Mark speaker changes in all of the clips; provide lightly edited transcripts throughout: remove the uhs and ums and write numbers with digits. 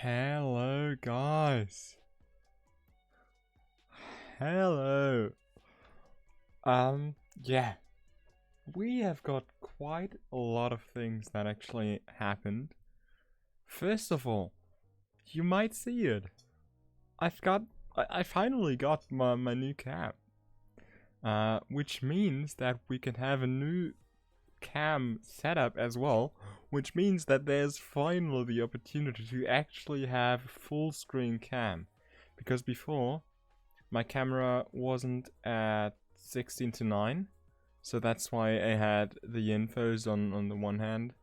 Speaker 1: Hello, guys. Hello. Yeah. We have got quite a lot of things that actually happened. First of all, you might see it. I finally got my new cam. Which means that we can have a new cam setup as well, which means that there's finally the opportunity to actually have a full screen cam. Because before, my camera wasn't at 16:9, so that's why I had the infos on the one hand,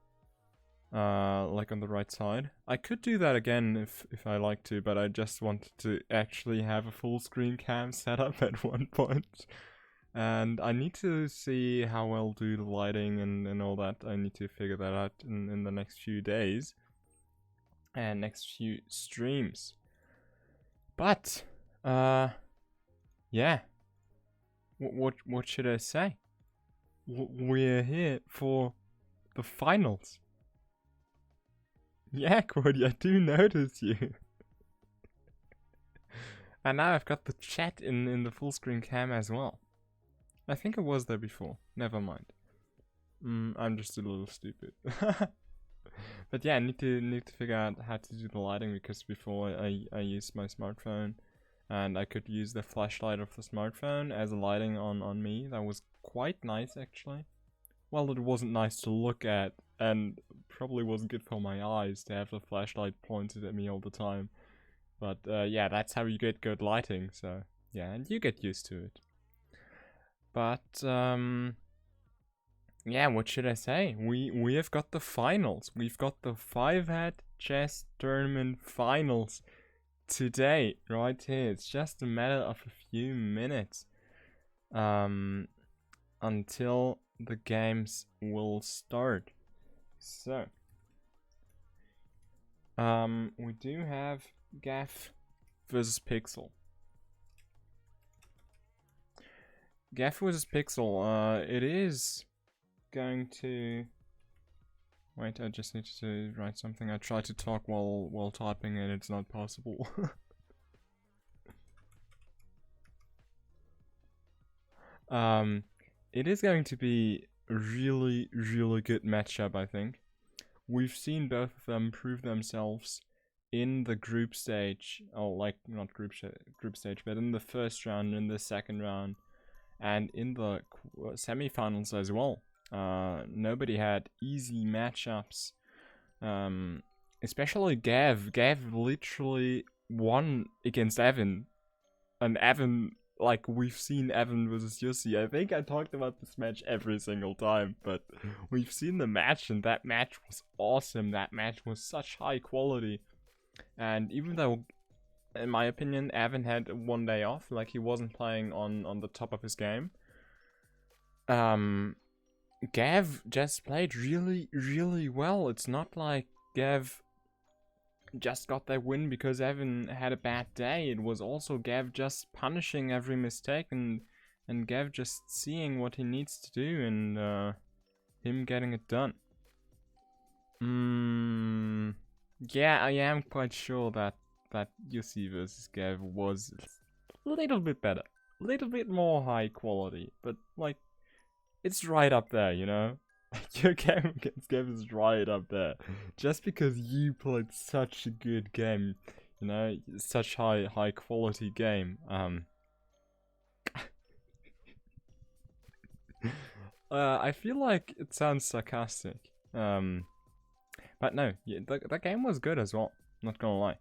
Speaker 1: like on the right side. I could do that again if I like to, but I just wanted to actually have a full screen cam set up at one point. And I need to see how I'll do the lighting and all that. I need to figure that out in the next few days and next few streams. But, yeah. What should I say? We're here for the finals. Yeah, Cordy, I do notice you. And now I've got the chat in the full screen cam as well. I think it was there before. Never mind. I'm just a little stupid. But yeah, I need to figure out how to do the lighting, because before I used my smartphone and I could use the flashlight of the smartphone as a lighting on me. That was quite nice, actually. Well, it wasn't nice to look at, and probably wasn't good for my eyes to have the flashlight pointed at me all the time. But yeah, that's how you get good lighting, so yeah, and you get used to it. But yeah, what should I say? We have got the finals. We've got the 5-head chess tournament finals today, right here. It's just a matter of a few minutes until the games will start. So we do have Gaff versus Pixel. Gaff versus Pixel. It is going to... Wait, I just need to write something. I try to talk while typing and it's not possible. It is going to be a really, really good matchup, I think. We've seen both of them prove themselves in the group stage. Oh, like, not group stage, but in the first round, in the second round, and in the semi-finals as well. Nobody had easy matchups. Especially Gav. Gav literally won against Evan. And Evan, like, we've seen Evan versus Yussi. I think I talked about this match every single time, but we've seen the match, and that match was awesome. That match was such high quality. And even though, in my opinion, Evan had one day off, like he wasn't playing on the top of his game, Gav just played really, really well. It's not like Gav just got that win because Evan had a bad day. It was also Gav just punishing every mistake and Gav just seeing what he needs to do and him getting it done. Yeah, I am quite sure that Yussi versus Gav was a little bit better. A little bit more high quality, but like, it's right up there, you know? Your game against Gav is right up there. Just because you played such a good game, you know, such high quality game. I feel like it sounds sarcastic. But no, yeah, the game was good as well. Not gonna lie.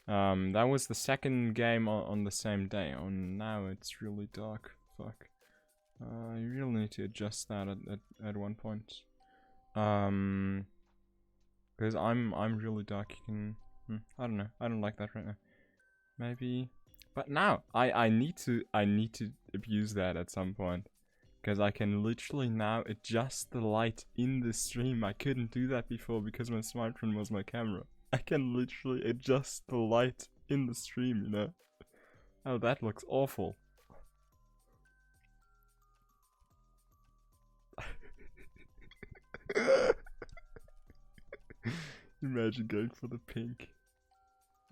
Speaker 1: That was the second game on the same day. Oh, now it's really dark. Fuck. You really need to adjust that at one point. Because I'm really dark. You can, I don't know. I don't like that right now. Maybe, but now I need to abuse that at some point, because I can literally now adjust the light in the stream. I couldn't do that before because my smartphone was my camera. I can literally adjust the light in the stream, you know. Oh, that looks awful. Imagine going for the pink.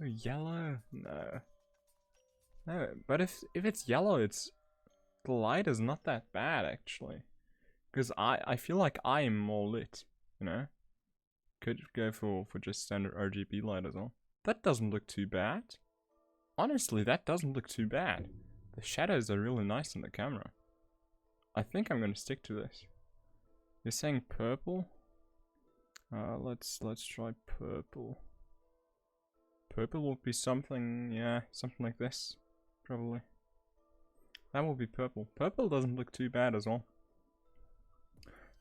Speaker 1: Oh, yellow? No. No, but if it's yellow, it's the light is not that bad actually. Because I feel like I am more lit, you know? Could go for just standard RGB light as well. That doesn't look too bad. Honestly, that doesn't look too bad. The shadows are really nice on the camera. I think I'm gonna stick to this. You're saying purple? Let's try purple. Purple would be something, yeah, something like this, probably. That will be purple. Purple doesn't look too bad as well.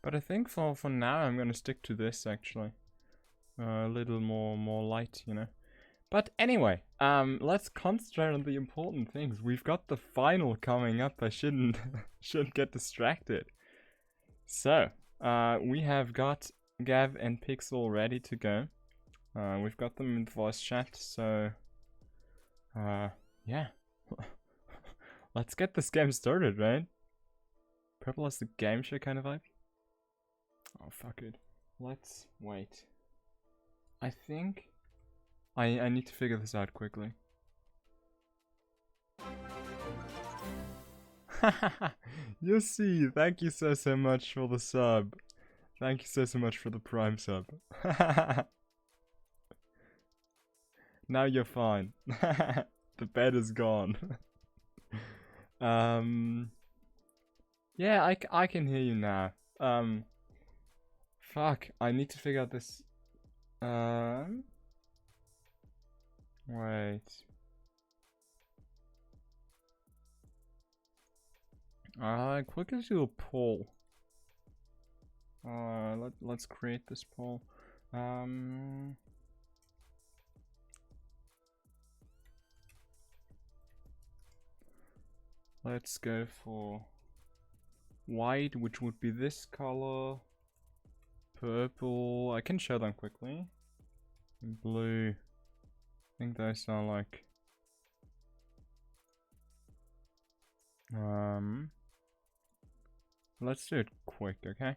Speaker 1: But I think for now I'm gonna stick to this actually. A little more light, you know. But anyway, let's concentrate on the important things. We've got the final coming up. I shouldn't get distracted. So, we have got Gav and Pixel ready to go. We've got them in voice chat, so yeah. Let's get this game started, right? Purple has the game show kind of vibe. Oh fuck it. Let's wait. I think I need to figure this out quickly. You see, thank you so much for the sub. Thank you so much for the Prime sub. Now you're fine. The bed is gone. Yeah, I can hear you now. Fuck, I need to figure out this. Wait. Quickly do a poll. Let's create this poll. Let's go for white, which would be this color. Purple, I can show them quickly. Blue, I think those are like let's do it quick, okay?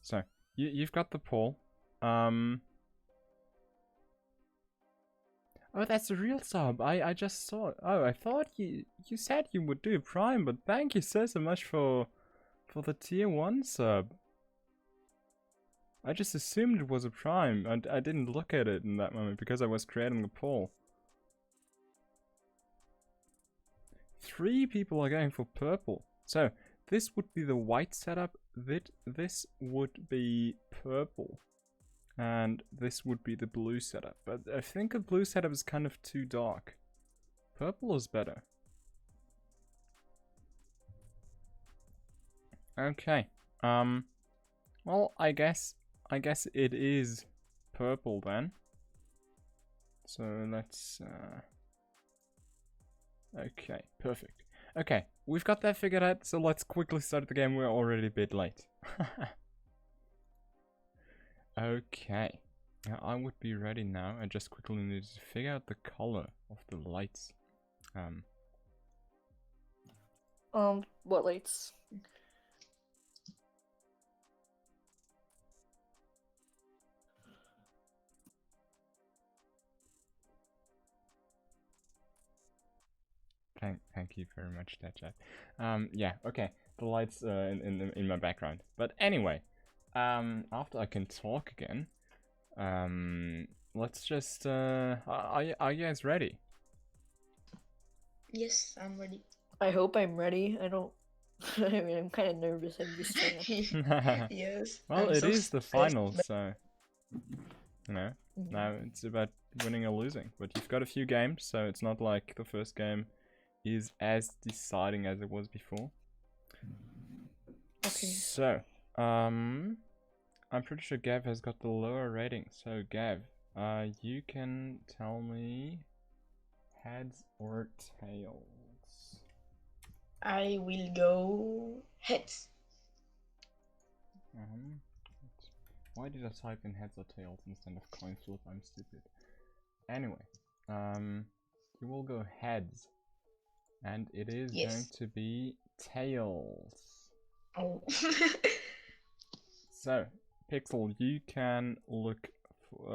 Speaker 1: So you've got the poll. Oh, that's a real sub. I just saw it. Oh, I thought you said you would do Prime, but thank you so much for the tier 1 sub. I just assumed it was a Prime, and I didn't look at it in that moment because I was creating the poll. 3 people are going for purple. So this would be the white setup, this would be purple, and this would be the blue setup. But I think the blue setup is kind of too dark. Purple is better. Okay. Well, I guess it is purple then. So let's okay, perfect. Okay, we've got that figured out, so let's quickly start the game. We're already a bit late. Okay. Now I would be ready now. I just quickly need to figure out the color of the lights.
Speaker 2: What lights?
Speaker 1: Thank you very much, that chat. Yeah, okay. The lights in my background. But anyway, after I can talk again, let's just are you guys ready?
Speaker 3: Yes, I'm ready.
Speaker 2: I hope I'm ready. I don't. I mean, I'm kind of nervous. I'm just trying to.
Speaker 3: Yes.
Speaker 1: Well,
Speaker 3: I'm
Speaker 1: it
Speaker 3: so
Speaker 1: is the
Speaker 3: stressed,
Speaker 1: final,
Speaker 3: but-
Speaker 1: so you know. Now it's about winning or losing. But you've got a few games, so it's not like the first game is as deciding as it was before.
Speaker 2: Okay.
Speaker 1: So, I'm pretty sure Gav has got the lower rating. So Gav, you can tell me heads or tails.
Speaker 3: I will go heads.
Speaker 1: Why did I type in heads or tails instead of coin flip? I'm stupid. Anyway, you will go heads. And it is going to be tails.
Speaker 3: Oh.
Speaker 1: So, Pixel, you can look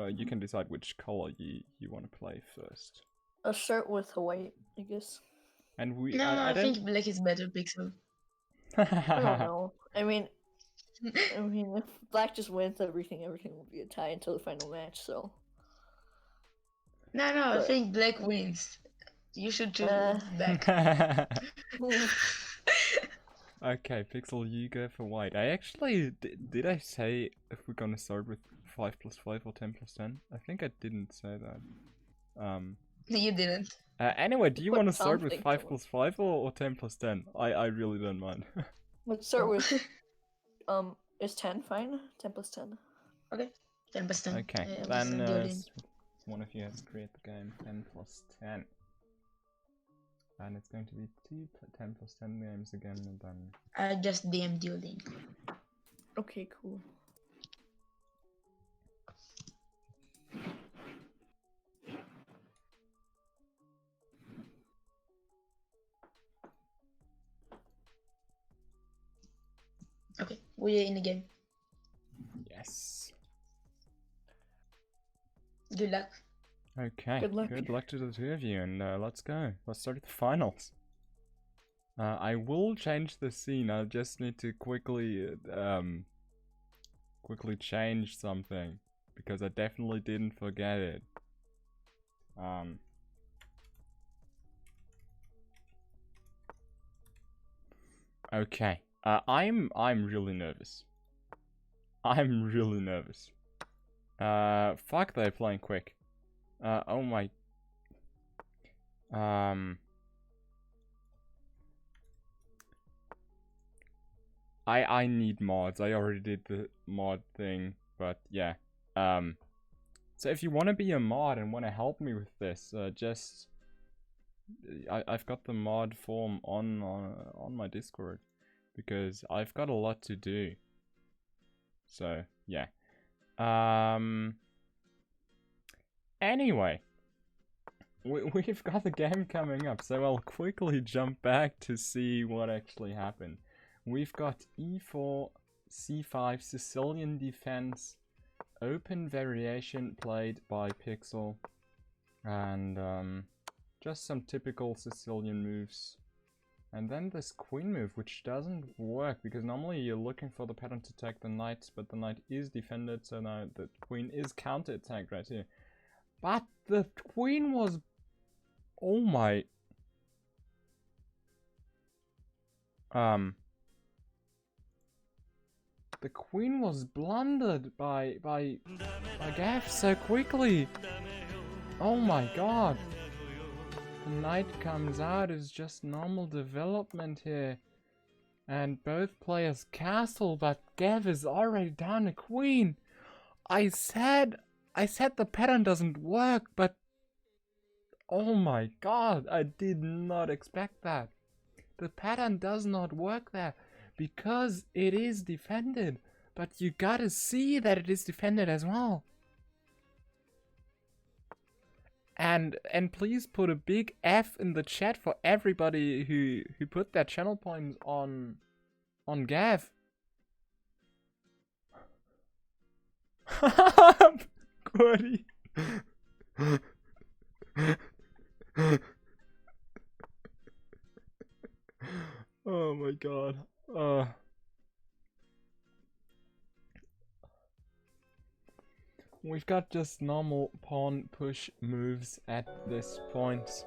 Speaker 1: You can decide which color you want to play first.
Speaker 2: A shirt with a white, I guess.
Speaker 1: And
Speaker 3: No,
Speaker 1: I
Speaker 3: I
Speaker 1: don't.
Speaker 3: think black is better, Pixel.
Speaker 2: I don't know. I mean, if black just wins everything will be a tie until the final match. So.
Speaker 3: No, I
Speaker 2: But-
Speaker 3: think black wins. You should choose black.
Speaker 1: Okay, Pixel, you go for white. I actually did I say if we're gonna start with 5+5 or 10+10? I think I didn't say that.
Speaker 3: You didn't.
Speaker 1: Anyway, do you
Speaker 2: Put
Speaker 1: want to start with
Speaker 2: something
Speaker 1: 5+5 or 10+10? I really don't mind.
Speaker 2: Let's start with is 10 fine? 10 plus 10.
Speaker 3: Okay, 10%.
Speaker 1: Okay,
Speaker 3: I
Speaker 1: then
Speaker 3: understand the audience.
Speaker 1: one of you has to create the game 10+10. And it's going to be 10+10 games again, and then...
Speaker 3: I just DM'd you link.
Speaker 2: Okay, cool.
Speaker 3: Okay, we're in the game.
Speaker 1: Yes.
Speaker 3: Good luck.
Speaker 1: Okay,
Speaker 2: Good luck.
Speaker 1: to the two of you, and let's go. Let's start with the finals. I will change the scene. I just need to quickly change something because I definitely didn't forget it. Okay. I'm really nervous. I'm really nervous. Fuck, they're playing quick. Oh my. I need mods. I already did the mod thing, but yeah. So if you want to be a mod and want to help me with this, just I've got the mod form on my Discord because I've got a lot to do. So yeah. Anyway, we've got the game coming up, so I'll quickly jump back to see what actually happened. We've got e4, c5, Sicilian defense, open variation played by Pixel, and just some typical Sicilian moves. And then this queen move, which doesn't work, because normally you're looking for the pattern to attack the knight, but the knight is defended, so now the queen is counter-attacked right here. But the queen was... Oh my... The queen was blundered by Gav so quickly. Oh my god. The knight comes out as just normal development here. And both players castle, but Gav is already down a queen. I said the pattern doesn't work, but... Oh my god, I did not expect that. The pattern does not work there, because it is defended. But you gotta see that it is defended as well. And please put a big F in the chat for everybody who put their channel points on Gav. Quirty. Oh my god. We've got just normal pawn push moves at this point.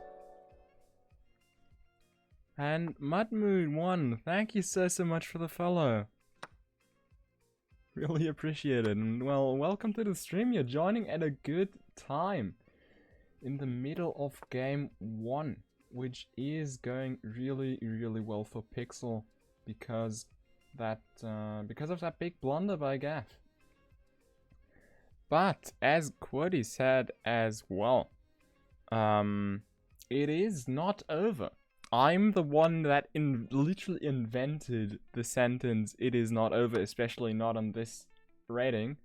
Speaker 1: And Mudmood1, thank you so much for the follow. Really appreciate it. And well, welcome to the stream. You're joining at a good time. In the middle of game 1, which is going really well for Pixel because of that big blunder by Gav. But as Quirty said as well, it is not over. I'm the one that literally invented the sentence "it is not over," especially not on this rating.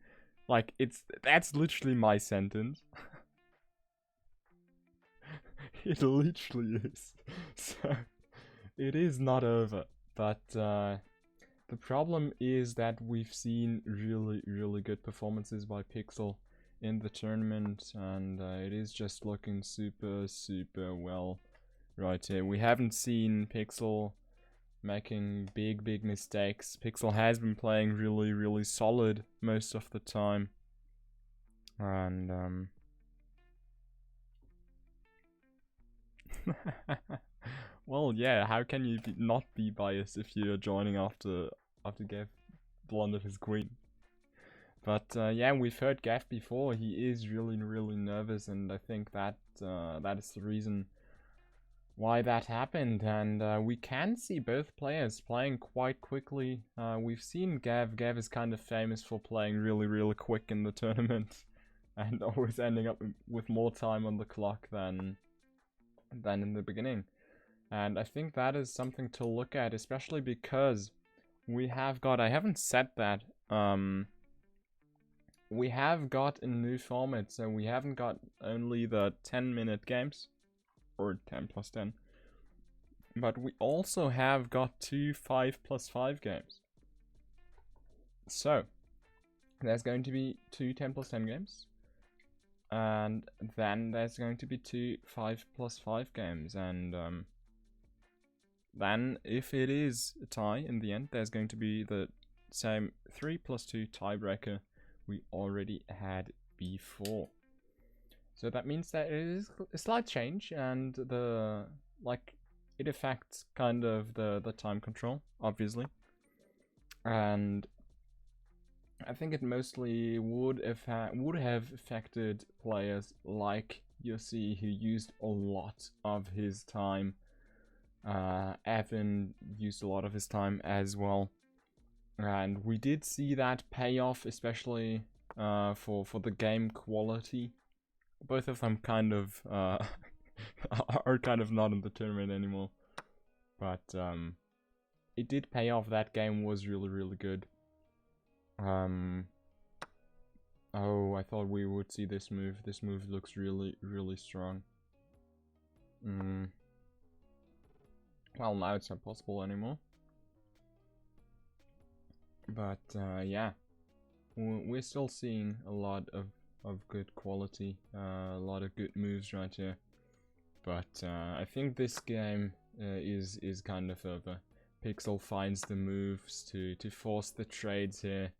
Speaker 1: Like that's literally my sentence. It literally is. So it is not over. But the problem is that we've seen really good performances by Pixel in the tournament, and it is just looking super well right here. We haven't seen Pixel making big mistakes. Pixel has been playing really solid most of the time, and well, yeah, how can you not be biased if you're joining after Gav blundered his queen? But yeah, we've heard Gav before. He is really nervous, and I think that that is the reason why that happened. And we can see both players playing quite quickly. We've seen Gav. Gav is kind of famous for playing really quick in the tournament, and always ending up with more time on the clock than in the beginning. And I think that is something to look at, especially because we have got, I haven't said that, we have got a new format, so we haven't got only the 10-minute games, or 10 plus 10, but we also have got 2 5+5 games. So, there's going to be 2 10 plus 10 games, and then there's going to be 2 5+5 games, and then, if it is a tie in the end, there's going to be the same 3+2 tiebreaker we already had before. So that means that it is a slight change, and it affects kind of the time control, obviously. And I think it mostly would have affected players like Yossi, who used a lot of his time. Evan used a lot of his time as well, and we did see that pay off, especially for the game quality. Both of them kind of are kind of not in the tournament anymore, but it did pay off. That game was really good. Oh, I thought we would see this move. This move looks really strong. Well, now it's not possible anymore. But yeah, we're still seeing a lot of good quality, a lot of good moves right here. But I think this game is kind of over. Pixel finds the moves to force the trades here.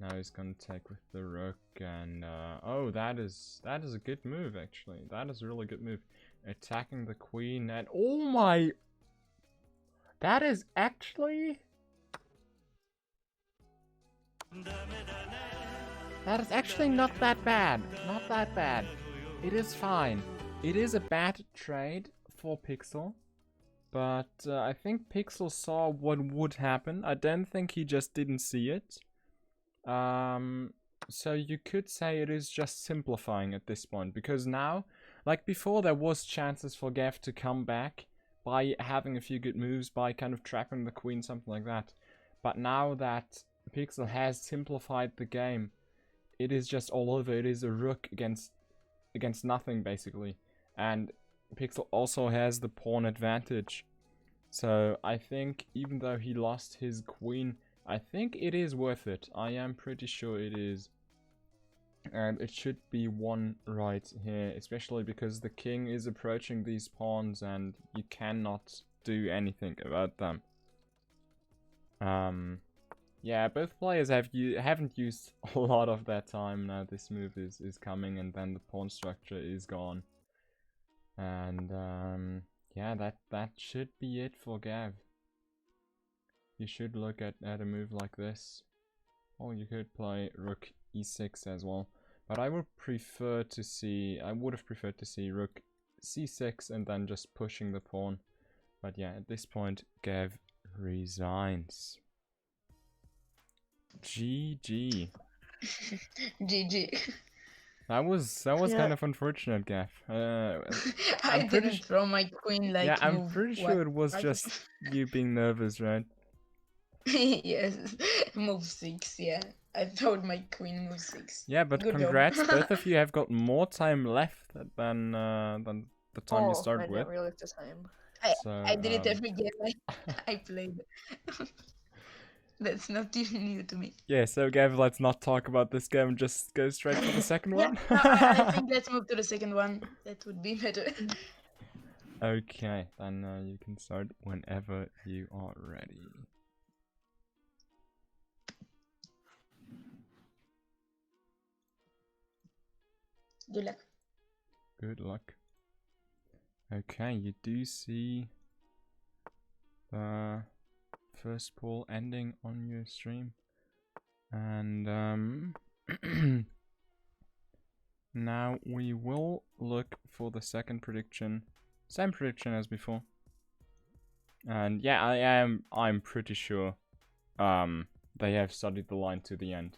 Speaker 1: Now he's gonna take with the rook, and oh, that is a good move actually. That is a really good move. Attacking the queen, and oh my. That is actually not that bad. Not that bad. It is fine. It is a bad trade for Pixel, but I think Pixel saw what would happen. I don't think he just didn't see it. So you could say it is just simplifying at this point, because now, like before, there was chances for Gav to come back by having a few good moves, by kind of trapping the queen, something like that. But now that Pixel has simplified the game, it is just all over. It is a rook against nothing, basically. And Pixel also has the pawn advantage. So I think, even though he lost his queen, I think it is worth it. I am pretty sure it is. And it should be won right here, especially because the king is approaching these pawns and you cannot do anything about them. Yeah, both players haven't used a lot of their time. Now this move is coming, and then the pawn structure is gone. And yeah, that should be it for Gav. You should look at a move like this. Or you could play rook e6 as well. But I would have preferred to see rook c6 and then just pushing the pawn. But yeah, at this point, Gav resigns. GG.
Speaker 3: GG.
Speaker 1: That was
Speaker 2: Yeah.
Speaker 1: kind of unfortunate, Gav.
Speaker 3: I didn't throw my queen like
Speaker 1: yeah, I'm
Speaker 3: move
Speaker 1: pretty sure it was
Speaker 3: right?
Speaker 1: just you being nervous, right?
Speaker 3: Yes, move 6, yeah. I thought my queen move 6.
Speaker 1: Yeah, but
Speaker 3: Good
Speaker 1: congrats,
Speaker 3: job.
Speaker 1: both of you have got more time left than the time you started
Speaker 2: I
Speaker 1: with.
Speaker 2: didn't realize the time.
Speaker 3: I did it every game I played. That's not even new to me.
Speaker 1: Yeah, so Gav, let's not talk about this game and just go straight for the second
Speaker 3: Yeah,
Speaker 1: one.
Speaker 3: no, I think let's move to the second one. That would be better.
Speaker 1: Okay, then you can start whenever you are ready.
Speaker 3: Good luck.
Speaker 1: Good luck. Okay, you do see the first poll ending on your stream. And now we will look for the second prediction. Same prediction as before. And yeah, I'm pretty sure they have studied the line to the end.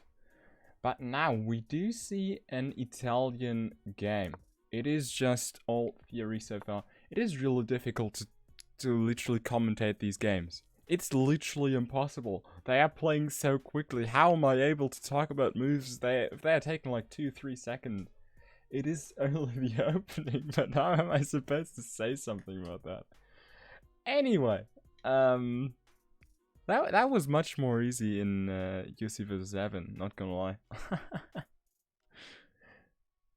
Speaker 1: But now we do see an Italian game. It is just all theory so far. It is really difficult to literally commentate these games. It's literally impossible. They are playing so quickly. How am I able to talk about moves if they are taking like 2-3 seconds? It is only the opening, but how am I supposed to say something about that? Anyway, that was much more easy in UC vs. Evan, not gonna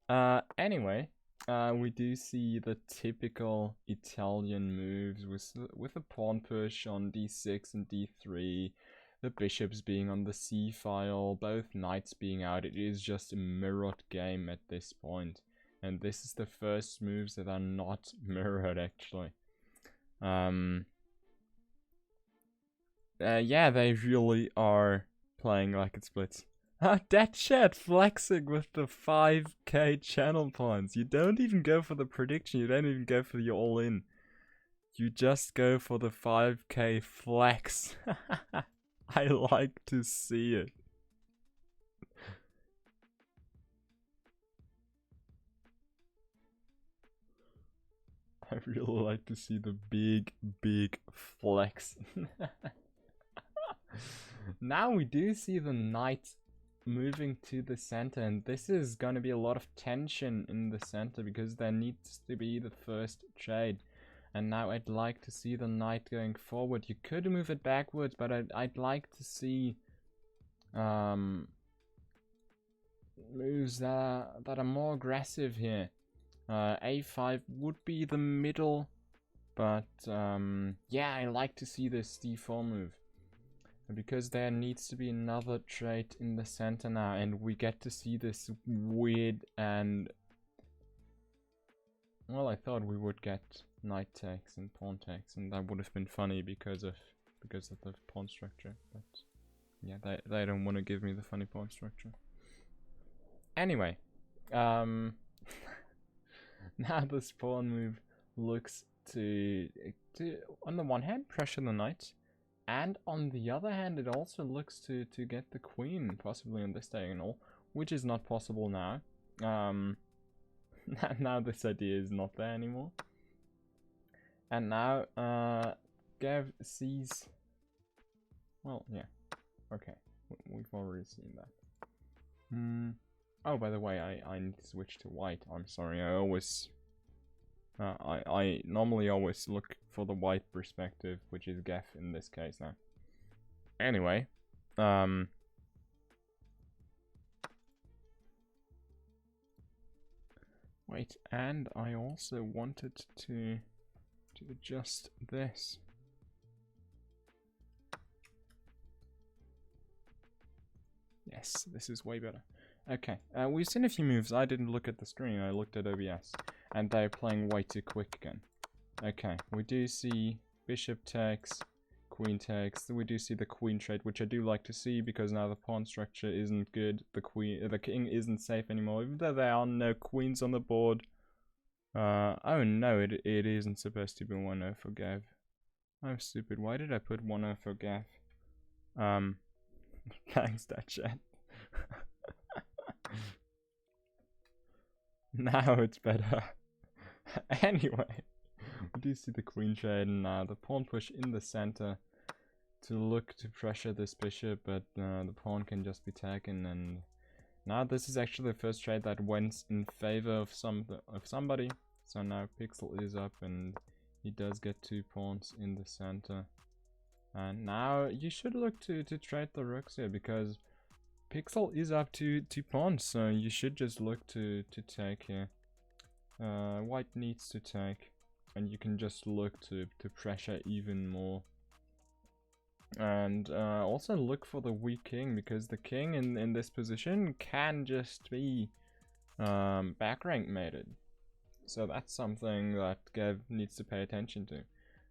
Speaker 1: lie. Anyway, we do see the typical Italian moves with a pawn push on d6 and d3, the bishops being on the c file, both knights being out. It is just a mirrored game at this point, and this is the first moves that are not mirrored actually. Yeah, they really are playing like it splits. That chat flexing with the 5k channel points. You don't even go for the prediction, you don't even go for the all-in. You just go for the 5k flex. I like to see it. I really like to see the big flex. Now we do see the knight moving to the center, and this is going to be a lot of tension in the center because there needs to be the first trade. And now I'd like to see the knight going forward. You could move it backwards, but I'd like to see moves that are more aggressive here. A5 would be the middle, but yeah, I like to see this d4 move. Because there needs to be another trait in the center now, and we get to see this weird and... Well, I thought we would get knight takes and pawn takes, and that would have been funny because of the pawn structure, but yeah, they don't want to give me the funny pawn structure. Anyway, now this pawn move looks to on the one hand pressure the knight, and on the other hand it also looks to get the queen, possibly on this diagonal, which is not possible now. Now this idea is not there anymore. And now Gav sees... Well, yeah. Okay. We've already seen that. Oh, by the way, I need to switch to white. I'm sorry, I always... I normally always look for the white perspective, which is Gav in this case now. Anyway, wait, and I also wanted to adjust this. Yes, this is way better. Okay, we've seen a few moves. I didn't look at the screen, I looked at OBS. And they're playing way too quick again. Okay, we do see bishop takes, queen takes. We do see the queen trade, which I do like to see because now the pawn structure isn't good. The king isn't safe anymore, even though there are no queens on the board. Oh no, it isn't supposed to be 1-0 for Gav. I'm stupid. Why did I put 1-0 for Gav? Thanks, that chat. Now it's better. Anyway, we do see the queen trade and the pawn push in the center to look to pressure this bishop, but the pawn can just be taken. And now this is actually the first trade that went in favor of somebody. So now Pixel is up and he does get 2 pawns in the center. And now you should look to trade the rooks here, because Pixel is up to 2 pawns, so you should just look to take here. White needs to take, and you can just look to pressure even more. And also look for the weak king, because the king in this position can just be back rank mated. So that's something that Gav needs to pay attention to.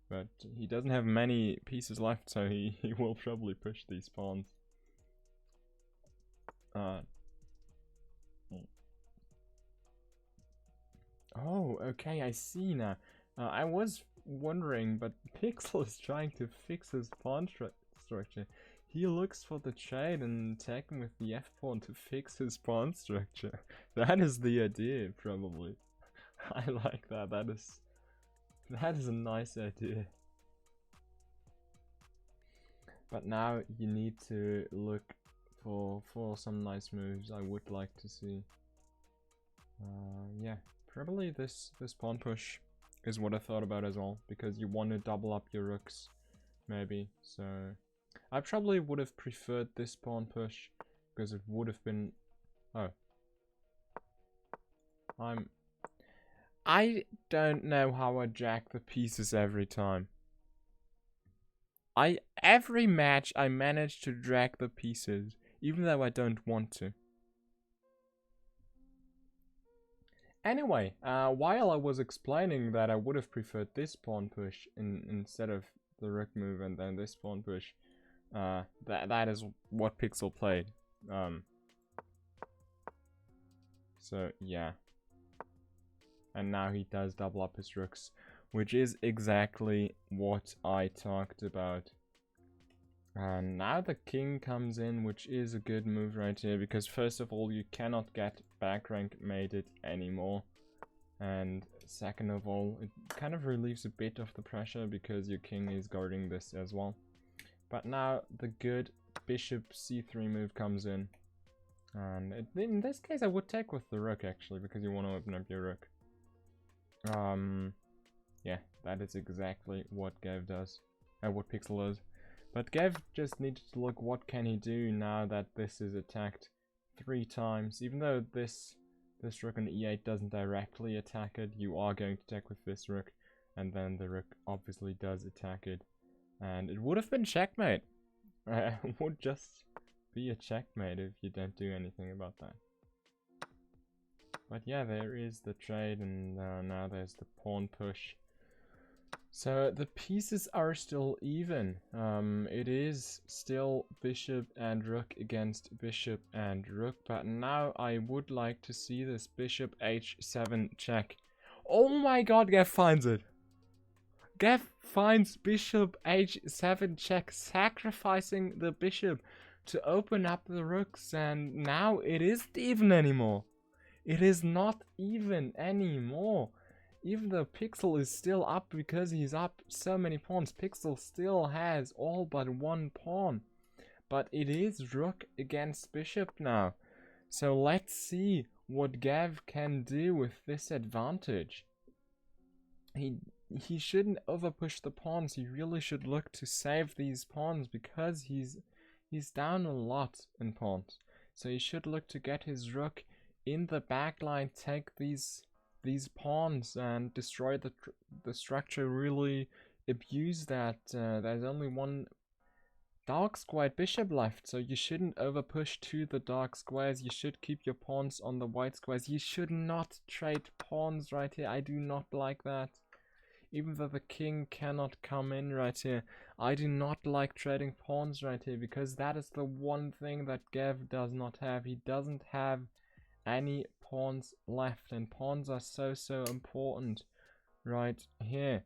Speaker 1: But he doesn't have many pieces left, so he will probably push these pawns. Oh, okay, I see now. I was wondering, but Pixel is trying to fix his pawn structure. He looks for the trade and attacking with the f-pawn to fix his pawn structure. That is the idea, probably. I like that. That is a nice idea. But now you need to look for some nice moves I would like to see. Yeah, probably this pawn push is what I thought about as well, because you want to double up your rooks, maybe. So I probably would have preferred this pawn push, because it would have been... Oh. I don't know how I jack the pieces every time. Every match I manage to drag the pieces, even though I don't want to. Anyway, while I was explaining that I would have preferred this pawn push instead of the rook move and then this pawn push, that is what Pixel played. So yeah. And now he does double up his rooks, which is exactly what I talked about. And now the king comes in, which is a good move right here, because first of all, you cannot get back rank mated anymore. And second of all, it kind of relieves a bit of the pressure because your king is guarding this as well. But now the good bishop c3 move comes in. And in this case I would take with the rook actually, because you want to open up your rook. Yeah, that is exactly what Gav does. What Pixel does. But Gav just needed to look what can he do now that this is attacked 3 times. Even though this rook on e8 doesn't directly attack it, you are going to attack with this rook. And then the rook obviously does attack it. And it would have been checkmate. It would just be a checkmate if you don't do anything about that. But yeah, there is the trade, and now there's the pawn push. So the pieces are still even. It is still bishop and rook against bishop and rook, but now I would like to see this bishop h7 check. Oh my god, Gav finds it! Gav finds bishop h7 check, sacrificing the bishop to open up the rooks, and now it isn't even anymore. It is not even anymore. Even though Pixel is still up because he's up so many pawns, Pixel still has all but 1 pawn. But it is rook against bishop now. So let's see what Gav can do with this advantage. He shouldn't overpush the pawns. He really should look to save these pawns because he's down a lot in pawns. So he should look to get his rook in the backline, take these pawns and destroy the structure, really abuse that. There's only 1 dark squared bishop left, so you shouldn't overpush to the dark squares. You should keep your pawns on the white squares. You should not trade pawns right here. I do not like that. Even though the king cannot come in right here, I do not like trading pawns right here, because that is the one thing that Gav does not have. He doesn't have any pawns left, and pawns are so important right here.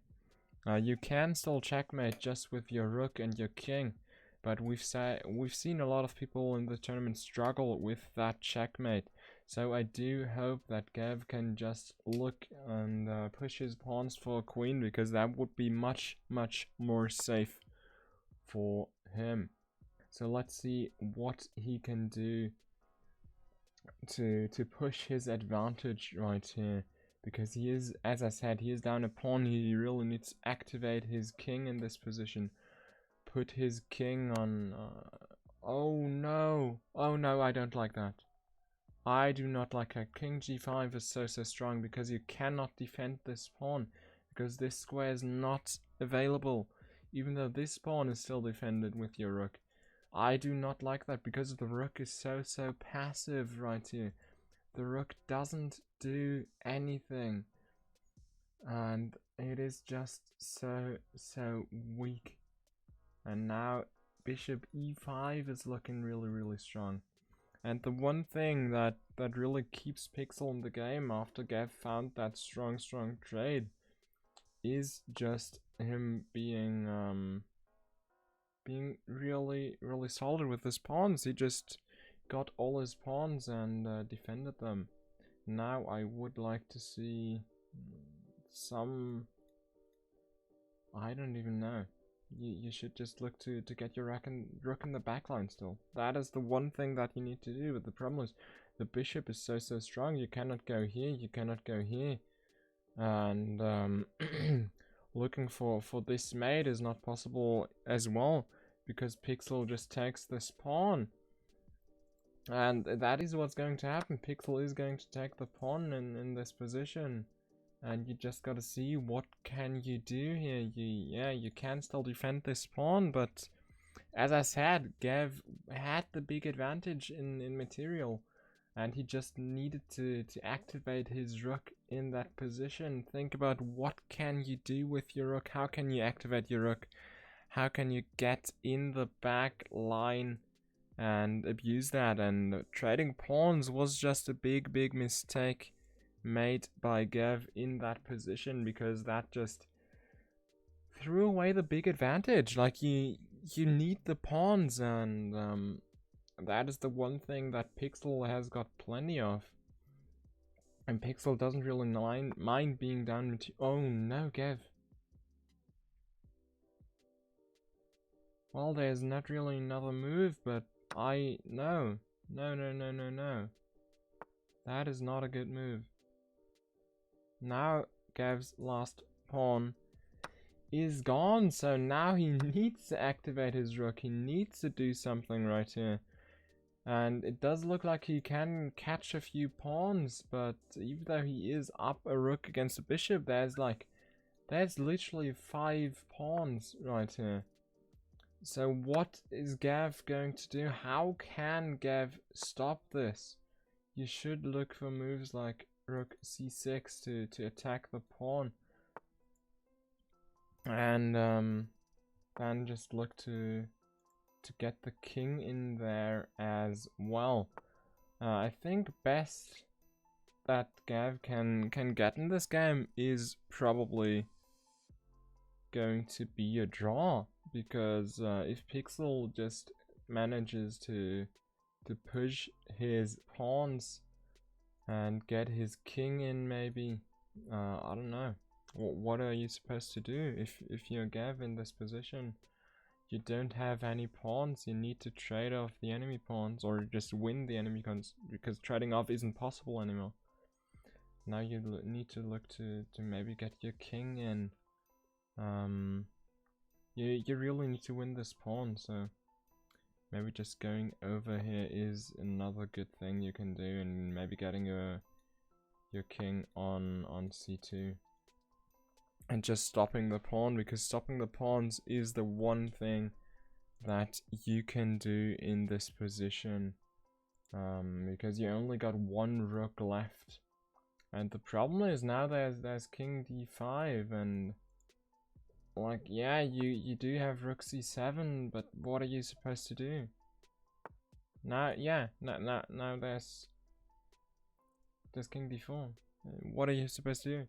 Speaker 1: You can still checkmate just with your rook and your king, but we've seen a lot of people in the tournament struggle with that checkmate. So I do hope that Gav can just look and push his pawns for a queen, because that would be much more safe for him. So let's see what he can do to push his advantage right here, because he is, as I said, he is down a pawn. He really needs to activate his king in this position, put his king on... oh no! Oh no, I don't like that. I do not like that. King g5 is so strong because you cannot defend this pawn. Because this square is not available. Even though this pawn is still defended with your rook. I do not like that because the rook is so passive right here. The rook doesn't do anything. And it is just so weak. And now bishop e5 is looking really strong. And the one thing that really keeps Pixel in the game after Gav found that strong trade is just him being really solid with his pawns. He just got all his pawns and defended them. Now I would like to see some... I don't even know. You should just look to get your rook in the backline still. That is the one thing that you need to do, but the problem is the bishop is so strong. You cannot go here, you cannot go here. And looking for this mate is not possible as well, because Pixel just takes this pawn. And that is what's going to happen. Pixel is going to take the pawn in this position. And you just gotta see what can you do here. You can still defend this pawn, but as I said, Gav had the big advantage in material, and he just needed to activate his rook in that position. Think about what can you do with your rook. How can you activate your rook? How can you get in the back line and abuse that? And trading pawns was just a big mistake made by Gav in that position, because that just threw away the big advantage. Like, you need the pawns, and that is the one thing that Pixel has got plenty of. And Pixel doesn't really mind being down to... Oh no, Gav. Well, there's not really another move, but no. That is not a good move. Now Gav's last pawn is gone, so now he needs to activate his rook. He needs to do something right here. And it does look like he can catch a few pawns, but even though he is up a rook against a bishop, there's literally 5 pawns right here. So what is Gav going to do? How can Gav stop this? You should look for moves like rook c6 to attack the pawn, and then just look to get the king in there as well. I think best that Gav can get in this game is probably going to be a draw, because if Pixel just manages to push his pawns and get his king in, maybe. I don't know. What are you supposed to do if you're Gav in this position? You don't have any pawns. You need to trade off the enemy pawns, or just win the enemy pawns, because trading off isn't possible anymore. Now you need to look to maybe get your king in. You really need to win this pawn, so maybe just going over here is another good thing you can do, and maybe getting your king on c2. And just stopping the pawn, because stopping the pawns is the one thing that you can do in this position. Because you only got one rook left. And the problem is now there's king d5, and like, yeah, you do have rook c7, but what are you supposed to do? Now, yeah, now there's king d4. What are you supposed to do?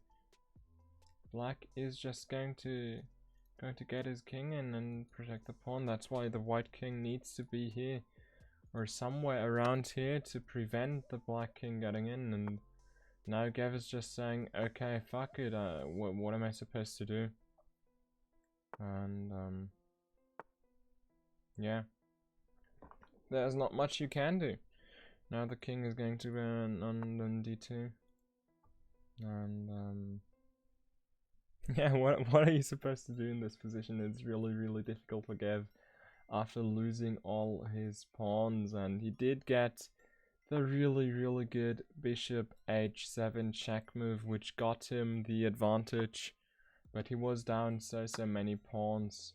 Speaker 1: Black is just going to get his king in and protect the pawn. That's why the white king needs to be here, or somewhere around here, to prevent the black king getting in. And now Gav is just saying, okay, fuck it, what am I supposed to do? And yeah, there's not much you can do. Now the king is going to be on d2, and Yeah, what are you supposed to do in this position? It's really difficult for Gav after losing all his pawns, and he did get the really good bishop h7 check move, which got him the advantage, but he was down so many pawns,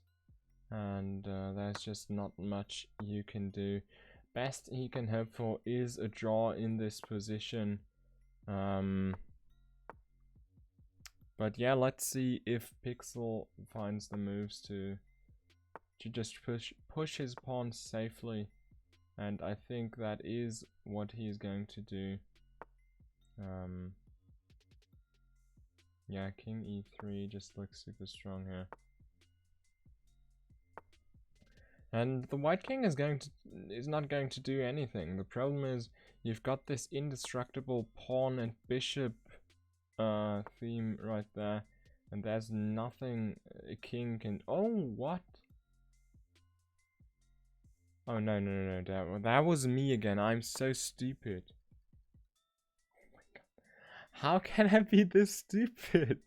Speaker 1: and there's just not much you can do. Best he can hope for is a draw in this position. But yeah, let's see if Pixel finds the moves to just push his pawns safely, and I think that is what he's going to do. Yeah, King e3 just looks super strong here. And the White King is not going to do anything. The problem is you've got this indestructible pawn and bishop theme right there, and there's nothing a king can. Oh, what? Oh no, that was me again. I'm so stupid. Oh my god, how can I be this stupid?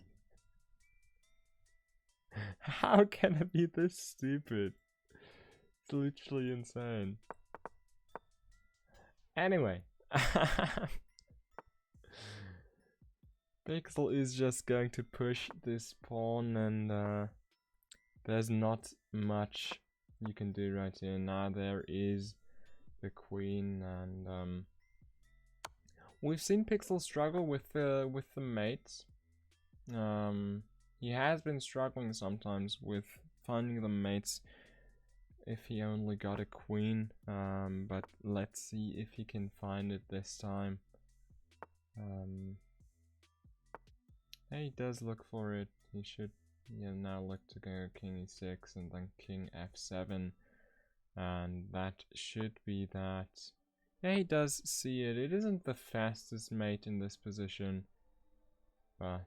Speaker 1: How can I be this stupid? It's literally insane. Anyway. Pixel is just going to push this pawn, and there's not much you can do right here. Now there is the queen, and we've seen Pixel struggle with the mates. He has been struggling sometimes with finding the mates if he only got a queen, but let's see if he can find it this time. Yeah, he does look for it. He should now look to go king e6 and then king f7, and that should be that. Yeah, he does see it. It isn't the fastest mate in this position, but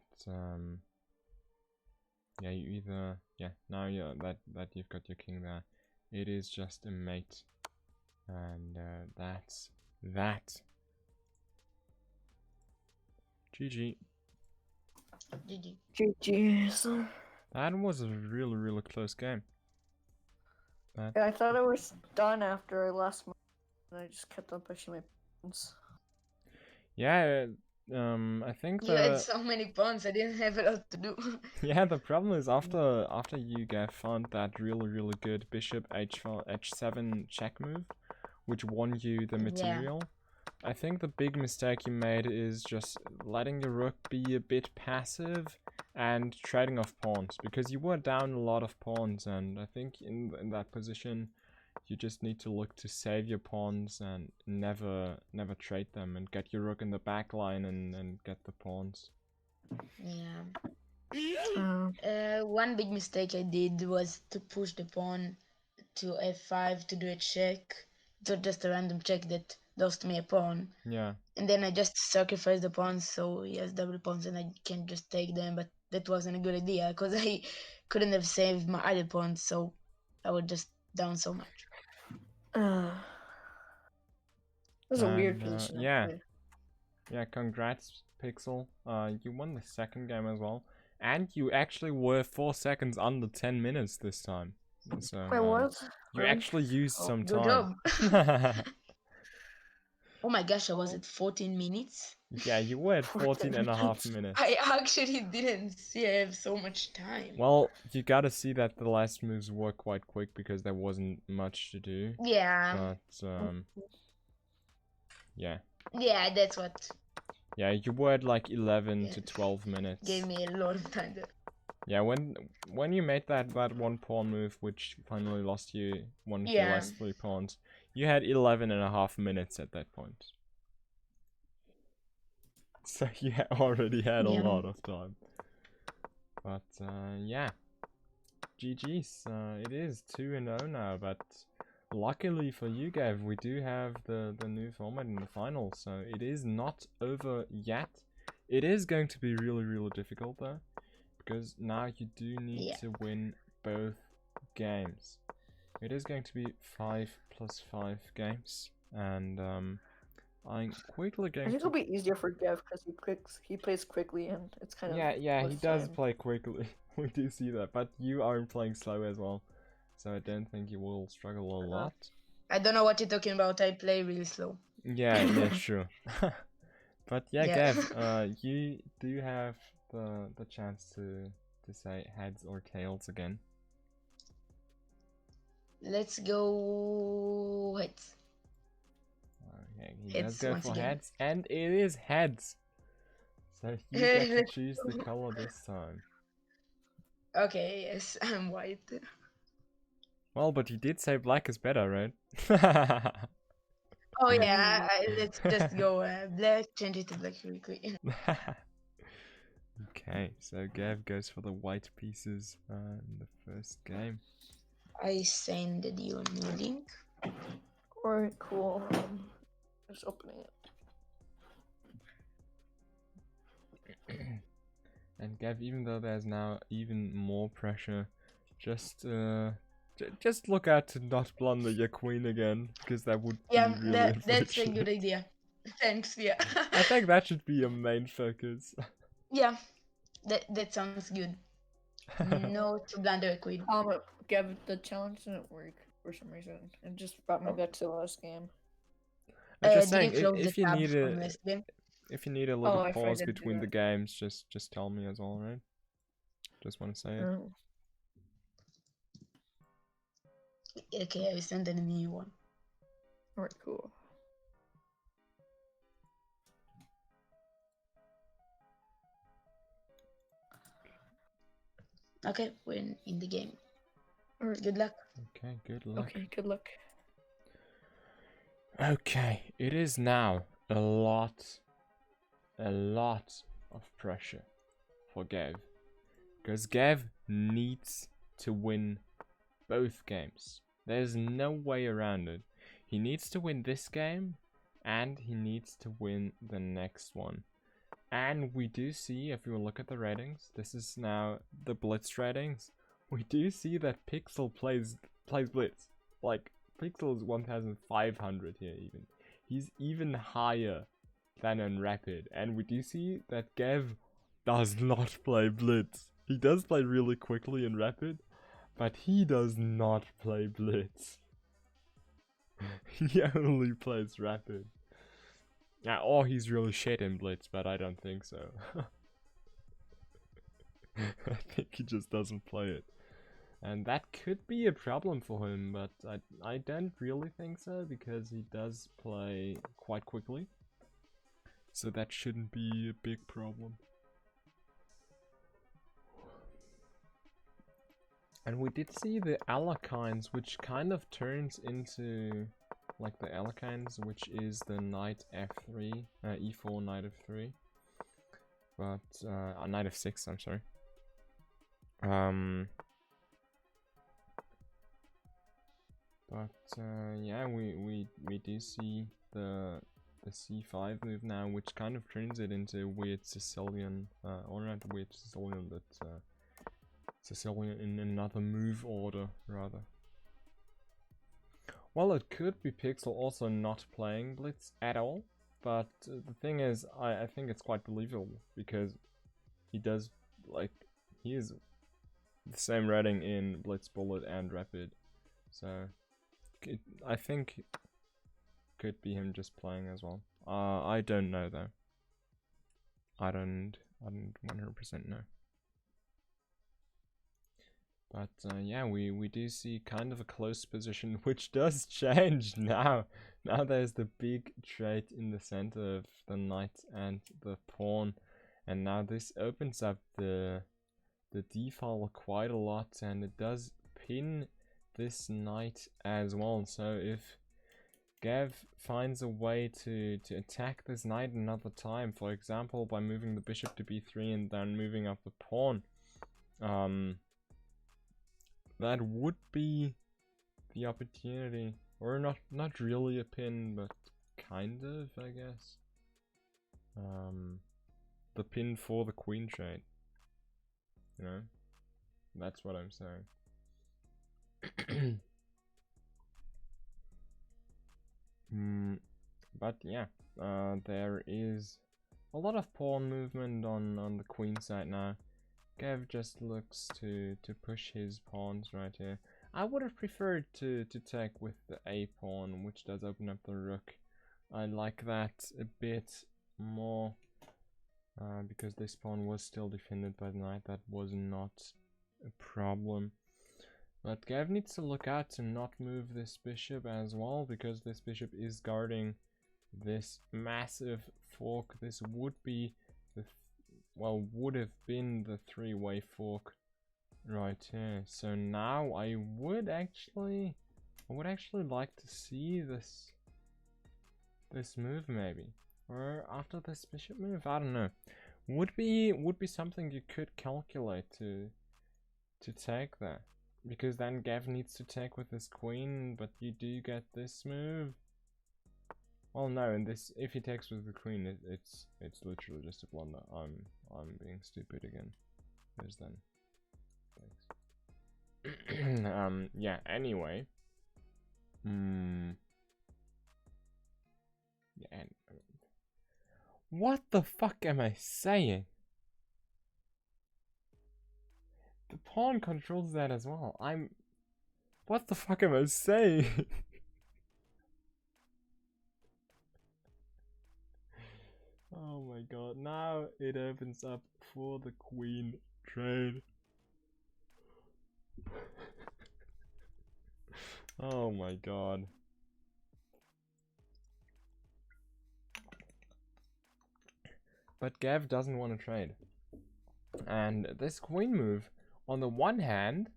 Speaker 1: yeah, you either now that you've got your king there, it is just a mate, and that's that. GG.
Speaker 2: GG's.
Speaker 1: That was a really close game.
Speaker 2: Yeah, I thought it was done after last month, and I just kept on pushing my buttons.
Speaker 1: Yeah, I think
Speaker 3: You had so many pawns, I didn't have a lot to do.
Speaker 1: yeah, the problem is after you found that really good bishop h7 check move, which won you the material. I think the big mistake you made is just letting your rook be a bit passive and trading off pawns, because you were down a lot of pawns, and I think in that position you just need to look to save your pawns and never trade them, and get your rook in the back line and get the pawns.
Speaker 3: Yeah. One big mistake I did was to push the pawn to f5 to do a check. So just a random check that lost me a pawn.
Speaker 1: Yeah.
Speaker 3: And then I just sacrificed the pawns, so he has double pawns and I can just take them, but that wasn't a good idea because I couldn't have saved my other pawns, so I was just down so much.
Speaker 2: This is a weird position.
Speaker 1: Yeah. Yeah, congrats, Pixel. You won the second game as well. And you actually were 4 seconds under 10 minutes this time. So,
Speaker 2: Wait, what?
Speaker 1: You actually used some
Speaker 3: good
Speaker 1: time.
Speaker 3: Job. Oh my gosh, I was at 14 minutes.
Speaker 1: Yeah, you were at 14 and a half minutes.
Speaker 3: I actually didn't see I have so much time.
Speaker 1: Well, you gotta see that the last moves were quite quick because there wasn't much to do.
Speaker 3: Yeah.
Speaker 1: But, yeah.
Speaker 3: Yeah, that's what.
Speaker 1: Yeah, you were at like 11 to 12 minutes.
Speaker 3: Gave me a lot of time there.
Speaker 1: Yeah, when you made that one pawn move, which finally lost you one of your last 3 pawns, you had 11 and a half minutes at that point. So you already had a lot of time. But yeah, GG's. It is 2-0 now, but luckily for you, Gav, we do have the new format in the final, so it is not over yet. It is going to be really difficult though, because now you do need to win both games. It is going to be 5+5 games, and I'm quickly
Speaker 2: I
Speaker 1: going
Speaker 2: think
Speaker 1: to...
Speaker 2: it'll be easier for Gev because he plays quickly and it's kind of
Speaker 1: Yeah, he
Speaker 2: with
Speaker 1: does
Speaker 2: time.
Speaker 1: play quickly. We do see that, but you are playing slow as well. So I don't think you will struggle a lot.
Speaker 3: I don't know what you're talking about. I play really slow.
Speaker 1: Yeah, sure. But yeah,
Speaker 3: Yeah.
Speaker 1: Gav, you do have the chance to say heads or tails again.
Speaker 3: Let's go heads.
Speaker 1: Okay, he
Speaker 3: Heads
Speaker 1: does go
Speaker 3: once
Speaker 1: for
Speaker 3: again.
Speaker 1: heads, and it is heads. So you get to choose the color this time.
Speaker 3: Okay, yes, I'm white.
Speaker 1: Well, but you did say black is better, right?
Speaker 3: Oh yeah, let's just go black, change it to black really quick.
Speaker 1: Okay, so Gav goes for the white pieces in the first game.
Speaker 3: I send you a new link.
Speaker 2: Alright, cool. Just opening it.
Speaker 1: And Gav, even though there's now even more pressure, just look out to not blunder your queen again, because that would be
Speaker 3: Yeah,
Speaker 1: really
Speaker 3: that's a
Speaker 1: unfortunate.
Speaker 3: good idea. Thanks, yeah.
Speaker 1: I think that should be your main focus.
Speaker 3: Yeah, that sounds good. No to blunder a queen.
Speaker 2: Gev, the challenge didn't work for some reason. It just brought me back to the last game.
Speaker 1: I'm just
Speaker 3: Did
Speaker 1: saying,
Speaker 3: you close the
Speaker 1: if you
Speaker 3: tab
Speaker 1: need
Speaker 3: from last game?
Speaker 1: if you need a little
Speaker 2: I
Speaker 1: pause
Speaker 2: forgot to do
Speaker 1: between the
Speaker 2: that.
Speaker 1: games, just tell me as well, right? Just want to say it.
Speaker 2: Oh.
Speaker 3: Okay, I sent a new one.
Speaker 2: Alright, cool.
Speaker 3: Okay, we're in the game.
Speaker 2: Alright.
Speaker 3: Good luck.
Speaker 1: Okay, good luck.
Speaker 2: Okay, good luck.
Speaker 1: Okay, it is now a lot of pressure for Gav. Because Gav needs to win both games. There's no way around it. He needs to win this game, and he needs to win the next one. And we do see, if you look at the ratings, this is now the Blitz ratings. We do see that Pixel plays Blitz. Like, Pixel is 1,500 here even. He's even higher than on Rapid. And we do see that Gav does not play Blitz. He does play really quickly in Rapid, but he does not play Blitz. He only plays Rapid. Yeah, or he's really shit in Blitz, but I don't think so. I think he just doesn't play it. And that could be a problem for him, but I don't really think so, because he does play quite quickly. So that shouldn't be a big problem. And we did see the Alakines, which kind of turns into like the Alakines, which is the knight f3, e4, knight f3. But, knight f6, I'm sorry. Yeah, we do see the c5 move now, which kind of turns it into weird Sicilian, or not weird Sicilian, but Sicilian in another move order, rather. Well, it could be Pixel also not playing Blitz at all, but the thing is, I think it's quite believable, because he does, like, he is the same rating in Blitz, Bullet, and Rapid, so I think it could be him just playing as well. I don't know though. I don't 100% know. But yeah, we do see kind of a close position, which does change now. Now there's the big trait in the center of the knight and the pawn, and now this opens up the d-file quite a lot, and it does pin this knight as well. So if Gav finds a way to attack this knight another time, for example by moving the bishop to b3 and then moving up the pawn, that would be the opportunity, or not really a pin, but kind of, I guess. The pin for the queen trait. You know, that's what I'm saying. But yeah, there is a lot of pawn movement on the queen side now. Gav just looks to push his pawns right here. I would have preferred to take with the a pawn, which does open up the rook. I like that a bit more, because this pawn was still defended by the knight. That was not a problem. But Gav needs to look out to not move this bishop as well, because this bishop is guarding this massive fork. This would be the would have been the three-way fork right here. So now I would actually like to see this move maybe, or after this bishop move. I don't know. Would be something you could calculate to take that, because then Gav needs to take with his queen, but you do get this move. Well, no, and this, if he takes with the queen, it's literally just a blunder. I'm being stupid again. There's then. Thanks. Yeah. Anyway. Yeah. And, what the fuck am I saying? The pawn controls that as well. What the fuck am I saying? Oh my god, now it opens up for the queen trade. Oh my god. But Gav doesn't want to trade. And this queen move, on the one hand,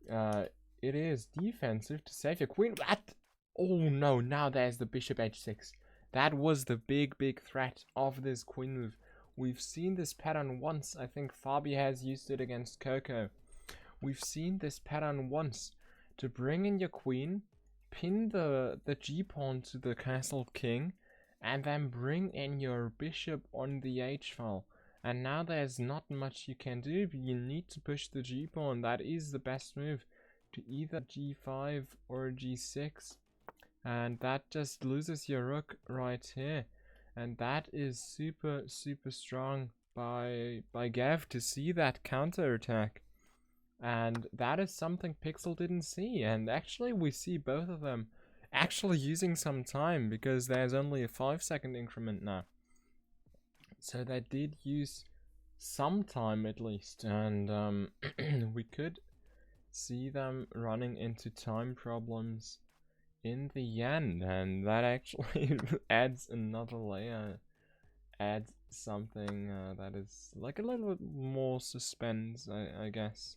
Speaker 1: it is defensive to save your queen. What? Oh no, now there's the bishop h6. That was the big threat of this queen move. We've seen this pattern once. I think Fabi has used it against Coco. We've seen this pattern once. To bring in your queen, pin the g-pawn to the castle king, and then bring in your bishop on the h-file. And now there's not much you can do, but you need to push the g-pawn. That is the best move, to either g5 or g6. And that just loses your rook right here. And that is super strong by Gav to see that counterattack. And that is something Pixel didn't see. And actually we see both of them actually using some time, because there's only a 5-second increment now. So they did use some time at least. And we could see them running into time problems in the end, and that actually adds another layer, adds something that is like a little bit more suspense, I guess.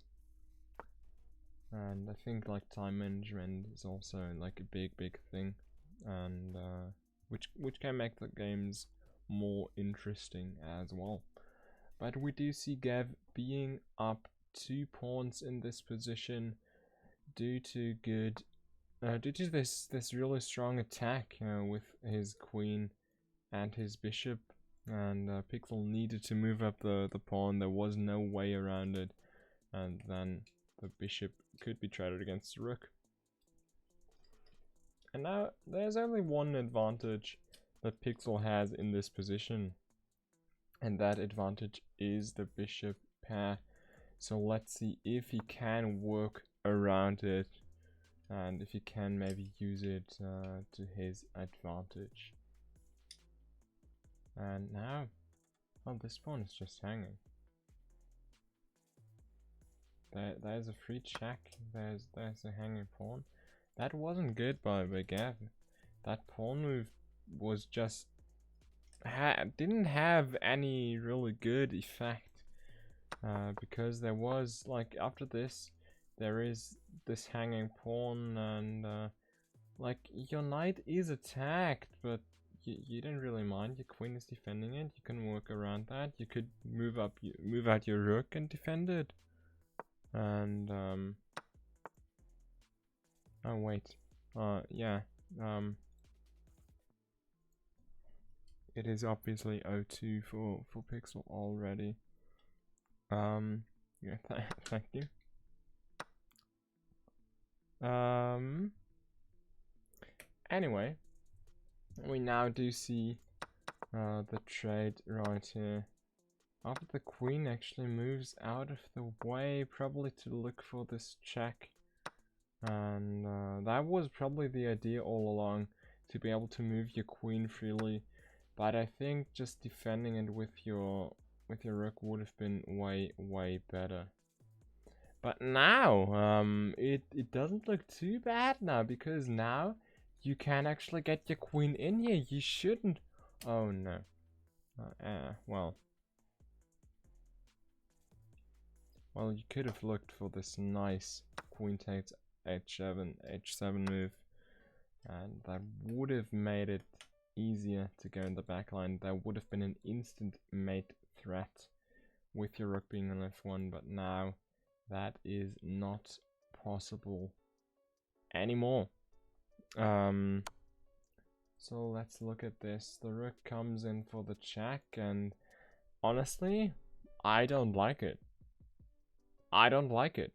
Speaker 1: And I think like time management is also like a big thing, and which can make the games more interesting as well. But we do see Gav being up 2 pawns in this position due to this really strong attack with his queen and his bishop, and Pixel needed to move up the pawn. There was no way around it, and then the bishop could be traded against the rook. And now there's only one advantage that Pixel has in this position, and that advantage is the bishop pair. So let's see if he can work around it, and if he can maybe use it to his advantage. And now, oh, this pawn is just hanging. There's a free check. There's a hanging pawn. That wasn't good by Gav. That pawn move was just didn't have any really good effect, because there was, like, after this there is this hanging pawn, and like, your knight is attacked, but you don't really mind. Your queen is defending it. You can work around that. You could move out your rook and defend it. And oh wait, yeah, it is obviously 0-2 for Pixel already. Yeah, thank you. Anyway, We now do see the trade right here. After the queen actually moves out of the way, probably to look for this check. And that was probably the idea all along, to be able to move your queen freely. But I think just defending it with your rook would have been way better. But now, it doesn't look too bad now, because now you can actually get your queen in here. You shouldn't. Oh no. Well. Well, you could have looked for this nice queen takes h7 move, and that would have made it easier to go in the back line. There would have been an instant mate threat with your rook being on f1, but now that is not possible anymore. So let's look at this. The rook comes in for the check, and honestly, I don't like it. I don't like it.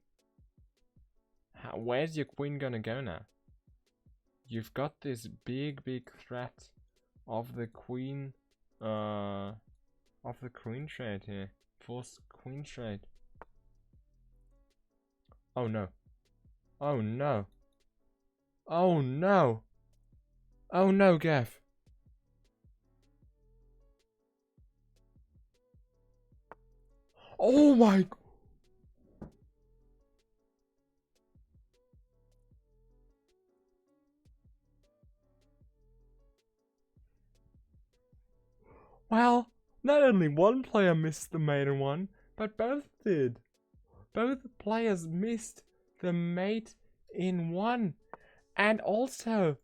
Speaker 1: Where's your queen gonna go now? You've got this big threat of the queen trade here. Forced queen trade. Oh no. Oh no. Oh no. Oh no, Gav. Oh my. Well, not only one player missed the maiden one, but both did. Both players missed the mate in one. And also,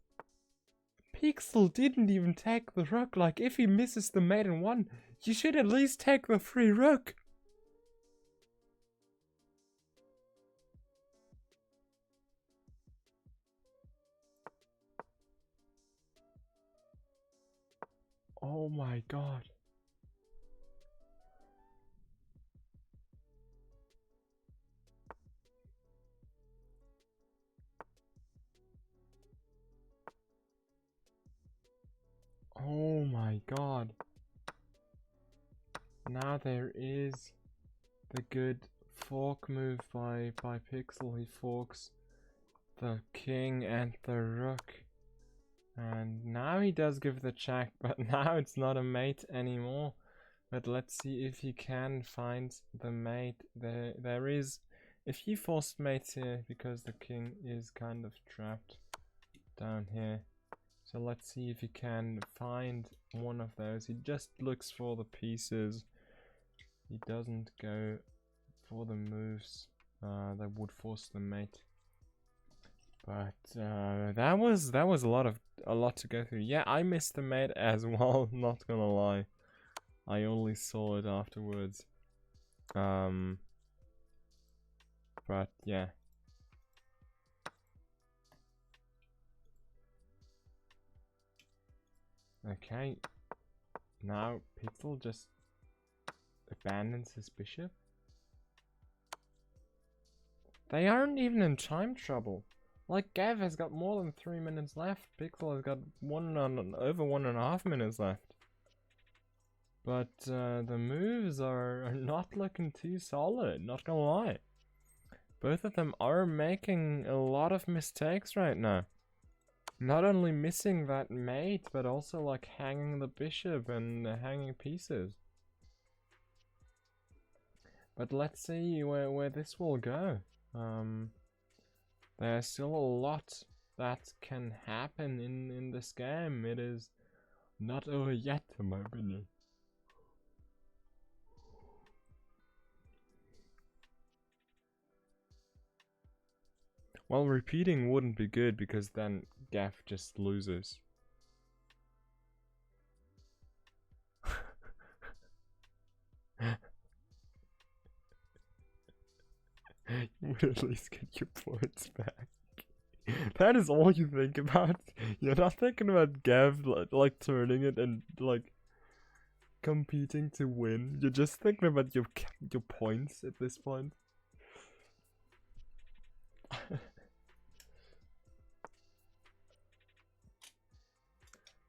Speaker 1: Pixel didn't even take the rook. Like, if he misses the mate in one, you should at least take the free rook. Oh my god. Oh my god. Now there is the good fork move by Pixel. He forks the king and the rook. And now he does give the check, but now it's not a mate anymore. But let's see if he can find the mate. There is a few forced mates here, because the king is kind of trapped down here. So let's see if he can find one of those. He just looks for the pieces. He doesn't go for the moves that would force the mate. But that was a lot to go through. Yeah, I missed the mate as well, not gonna lie. I only saw it afterwards. But yeah. Okay. Now Pixel just abandons his bishop. They aren't even in time trouble. Like, Gav has got more than 3 minutes left. Pixel has got over 1.5 minutes left. But the moves are not looking too solid, not gonna lie. Both of them are making a lot of mistakes right now. Not only missing that mate, but also like hanging the bishop and hanging pieces. But let's see where this will go. There's still a lot that can happen in this game. It is not over yet, in my opinion. Well, repeating wouldn't be good, because then Gaff just loses. You would at least get your points back. That is all you think about. You're not thinking about Gav like turning it and like competing to win. You're just thinking about your points at this point.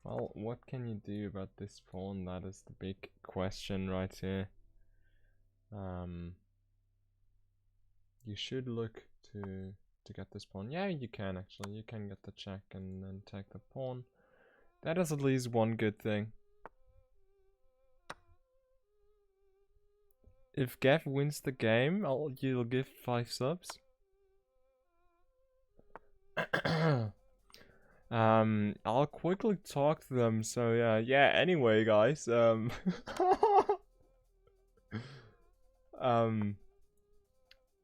Speaker 1: Well, what can you do about this pawn? That is the big question right here. You should look to get this pawn. Yeah, you can actually. You can get the check and then take the pawn. That is at least one good thing. If Gav wins the game, you'll give 5 subs. I'll quickly talk to them. So yeah. Anyway, guys,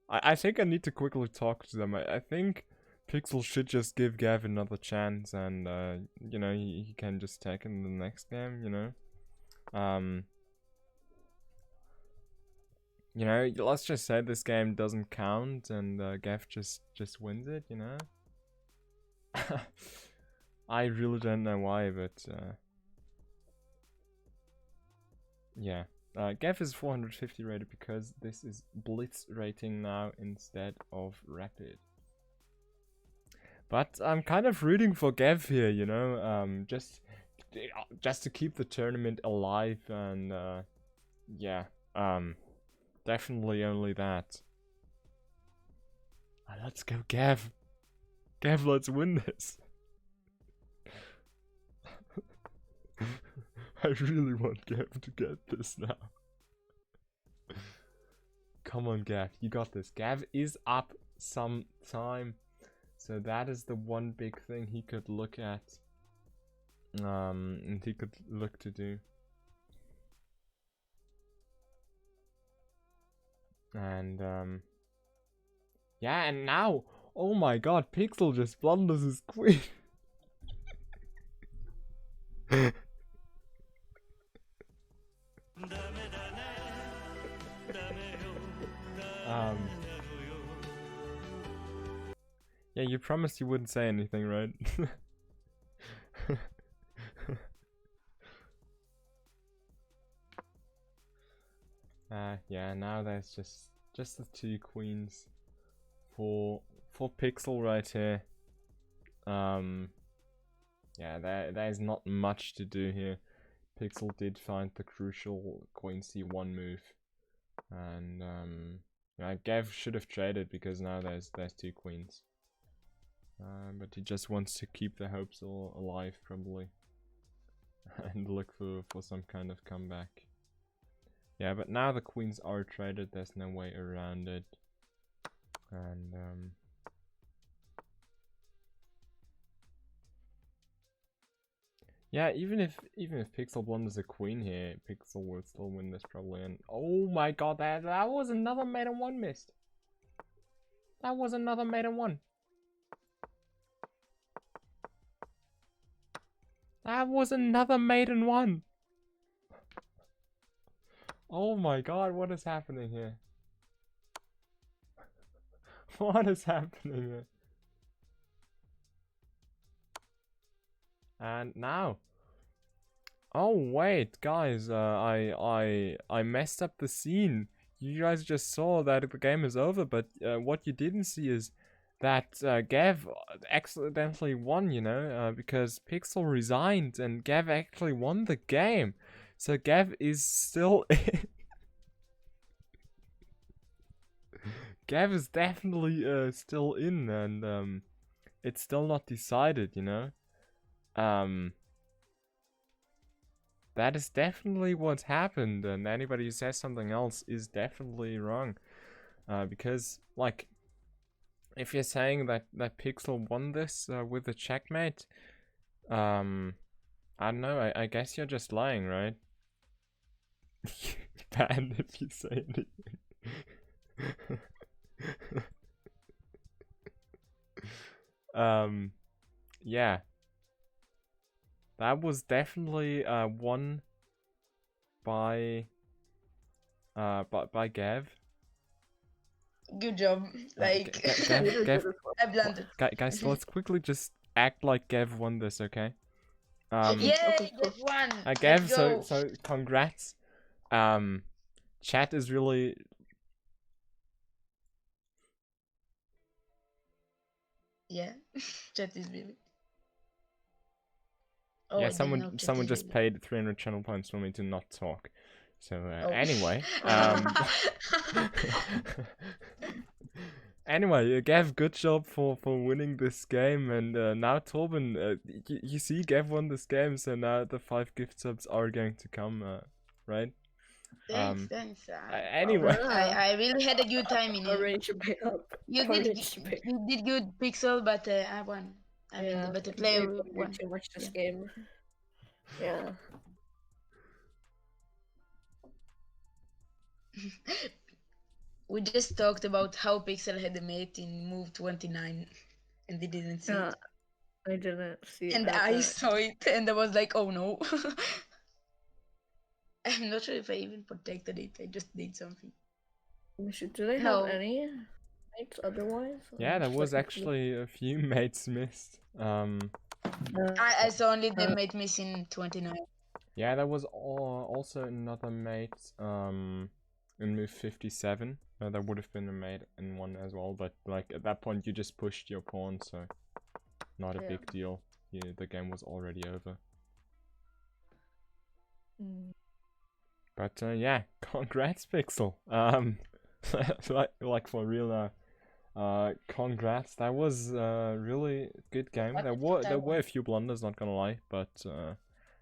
Speaker 1: I think I need to quickly talk to them. I think Pixel should just give Gav another chance, and you know, he can just take in the next game. You know, let's just say this game doesn't count, and Gav just wins it. You know. I really don't know why, but yeah. Gav is 450 rated because this is Blitz rating now instead of Rapid. But I'm kind of rooting for Gav here, you know, just to keep the tournament alive, and yeah, definitely only that. Let's go, Gav. Gav, let's win this. I really want Gav to get this now. Come on, Gav, you got this. Gav is up some time, so that is the one big thing he could look at. And he could look to do. And yeah, and now, oh my god, Pixel just blunders his queen. Yeah, you promised you wouldn't say anything, right? Yeah, now there's just the 2 queens for Pixel right here. Yeah, there's not much to do here. Pixel did find the crucial queen c1 move, and yeah, Gav should have traded because now there's 2 queens. But he just wants to keep the hopes alive, probably, and look for some kind of comeback. Yeah, but now the queens are traded, there's no way around it. And yeah, even if Pixel blunders a queen here, Pixel will still win this probably. And oh my god, that was another mate in 1 missed. That was another mate in 1. That was another mate in 1. Oh my god, what is happening here? What is happening here? And now, oh wait, guys, I messed up the scene. You guys just saw that the game is over, but what you didn't see is that Gav accidentally won, you know, because Pixel resigned and Gav actually won the game. So Gav is still in. Gav is definitely still in, and it's still not decided, you know. That is definitely what's happened, and anybody who says something else is definitely wrong. Because, like, if you're saying that Pixel won this with a checkmate, I don't know, I guess you're just lying, right? Banned if you say anything. Yeah. That was definitely won by Gav.
Speaker 3: Good job. Like
Speaker 1: Gav,
Speaker 3: I blundered.
Speaker 1: guys, let's quickly just act like Gav won this, okay?
Speaker 3: Yay,
Speaker 2: Okay, cool.
Speaker 3: that's one.
Speaker 1: Gav,
Speaker 3: Let's go.
Speaker 1: so congrats. Chat is really.
Speaker 3: Yeah, chat is really. Oh,
Speaker 1: Yeah,
Speaker 3: I didn't know
Speaker 1: someone
Speaker 3: Kitty
Speaker 1: just
Speaker 3: did.
Speaker 1: paid 300 channel points for me to not talk. So
Speaker 3: Oh.
Speaker 1: anyway, anyway, Gav, good job for winning this game, and now Torben, you see, Gav won this game, so now the 5 gift subs are going to come, right?
Speaker 3: Thanks.
Speaker 1: Anyway,
Speaker 3: I really had a good time in it.
Speaker 2: Already should pay up.
Speaker 3: You did good, Pixel, but I won. I mean, the better player won.
Speaker 2: Too much this game. Yeah.
Speaker 3: We just talked about how Pixel had a mate in Move 29, and they didn't see it.
Speaker 2: I didn't see it.
Speaker 3: And I saw it, and I was like, oh no. I'm not sure if I even protected it. I just did something.
Speaker 2: Do they have any mates otherwise?
Speaker 1: Yeah, there was actually a few mates missed.
Speaker 3: I saw only the mate missing 29.
Speaker 1: Yeah, there was also another mate in move 57. There would have been a mate in one as well, but like at that point you just pushed your pawn, so not a big deal. Yeah, the game was already over. But yeah, congrats, Pixel. Like for real now. Congrats. That was a really good game. There were a few blunders, not gonna lie, but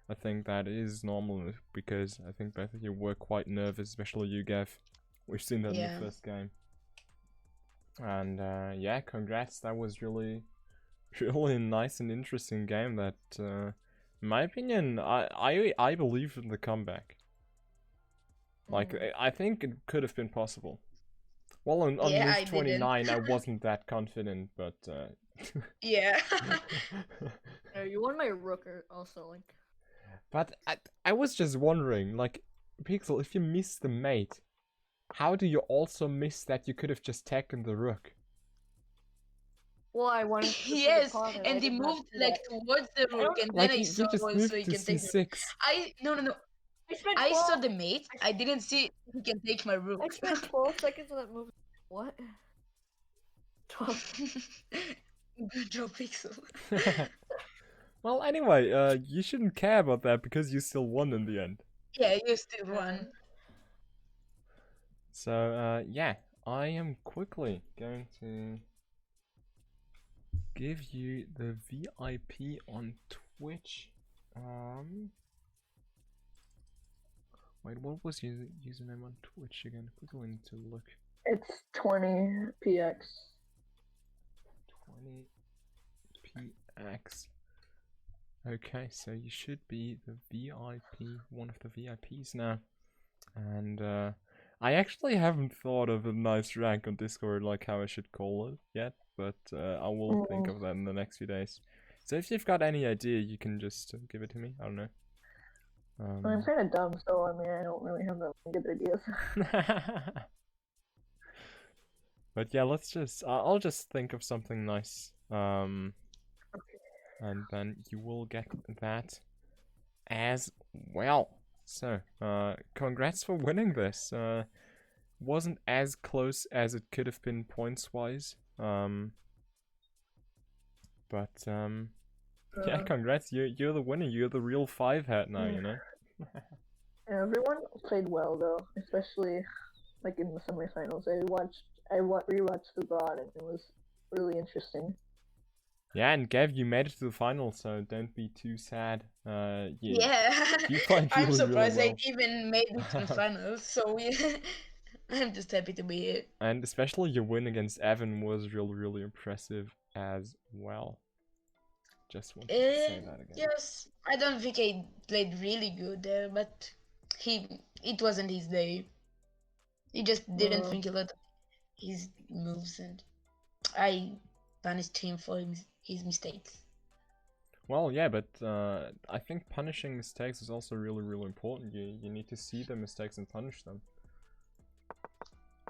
Speaker 1: I think that is normal because I think both of you were quite nervous, especially you, Gav. We've seen that in the first game. And yeah, congrats. That was really nice and interesting game that, in my opinion, I believe in the comeback. Like, I think it could have been possible. Well, on move 29, I wasn't that confident, but...
Speaker 3: Yeah.
Speaker 2: You won my rook also, like...
Speaker 1: But I was just wondering, like, Pixel, if you miss the mate, how do you also miss that you could have just taken the rook?
Speaker 2: Well, I wanted to
Speaker 3: yes, and he moved like towards the rook, and
Speaker 1: like,
Speaker 3: then I saw
Speaker 1: just
Speaker 3: so he can take
Speaker 1: C6.
Speaker 3: No. I saw the mate. I didn't see he can take my rook.
Speaker 2: I spent 12 seconds on that move. What? 12.
Speaker 3: Good job, Pixel.
Speaker 1: Well, anyway, you shouldn't care about that because you still won in the end.
Speaker 3: Yeah, you still won.
Speaker 1: So, yeah, I am quickly going to give you the VIP on Twitch. Wait, what was your username on Twitch again? Quickly need to look.
Speaker 2: It's 20px.
Speaker 1: 20px. Okay, so you should be the VIP, one of the VIPs now. And I actually haven't thought of a nice rank on Discord, like how I should call it yet, but I will think of that in the next few days. So if you've got any idea, you can just give it to me. I don't know.
Speaker 2: I'm kind of dumb, so I mean, I don't really have that many good ideas.
Speaker 1: But yeah, let's just, I'll just think of something nice. And then you will get that as well. So, congrats for winning this. Wasn't as close as it could have been points-wise. But, yeah, congrats. You're the winner. You're the real 5-hat now, you know?
Speaker 2: Everyone played well, though, especially like in the semifinals. I rewatched the VOD, and it was really interesting.
Speaker 1: Yeah, and Gav, you made it to the final, so don't be too sad. You
Speaker 3: played I'm surprised
Speaker 1: really well.
Speaker 3: I even made it to the finals, so yeah, I'm just happy to be here.
Speaker 1: And especially your win against Evan was really impressive as well. Just want to say that again.
Speaker 3: Yes, I don't think I played really good there, but it wasn't his day. He just didn't think a lot of his moves, and I punished him for his mistakes.
Speaker 1: Well, yeah, but I think punishing mistakes is also really important. You need to see the mistakes and punish them.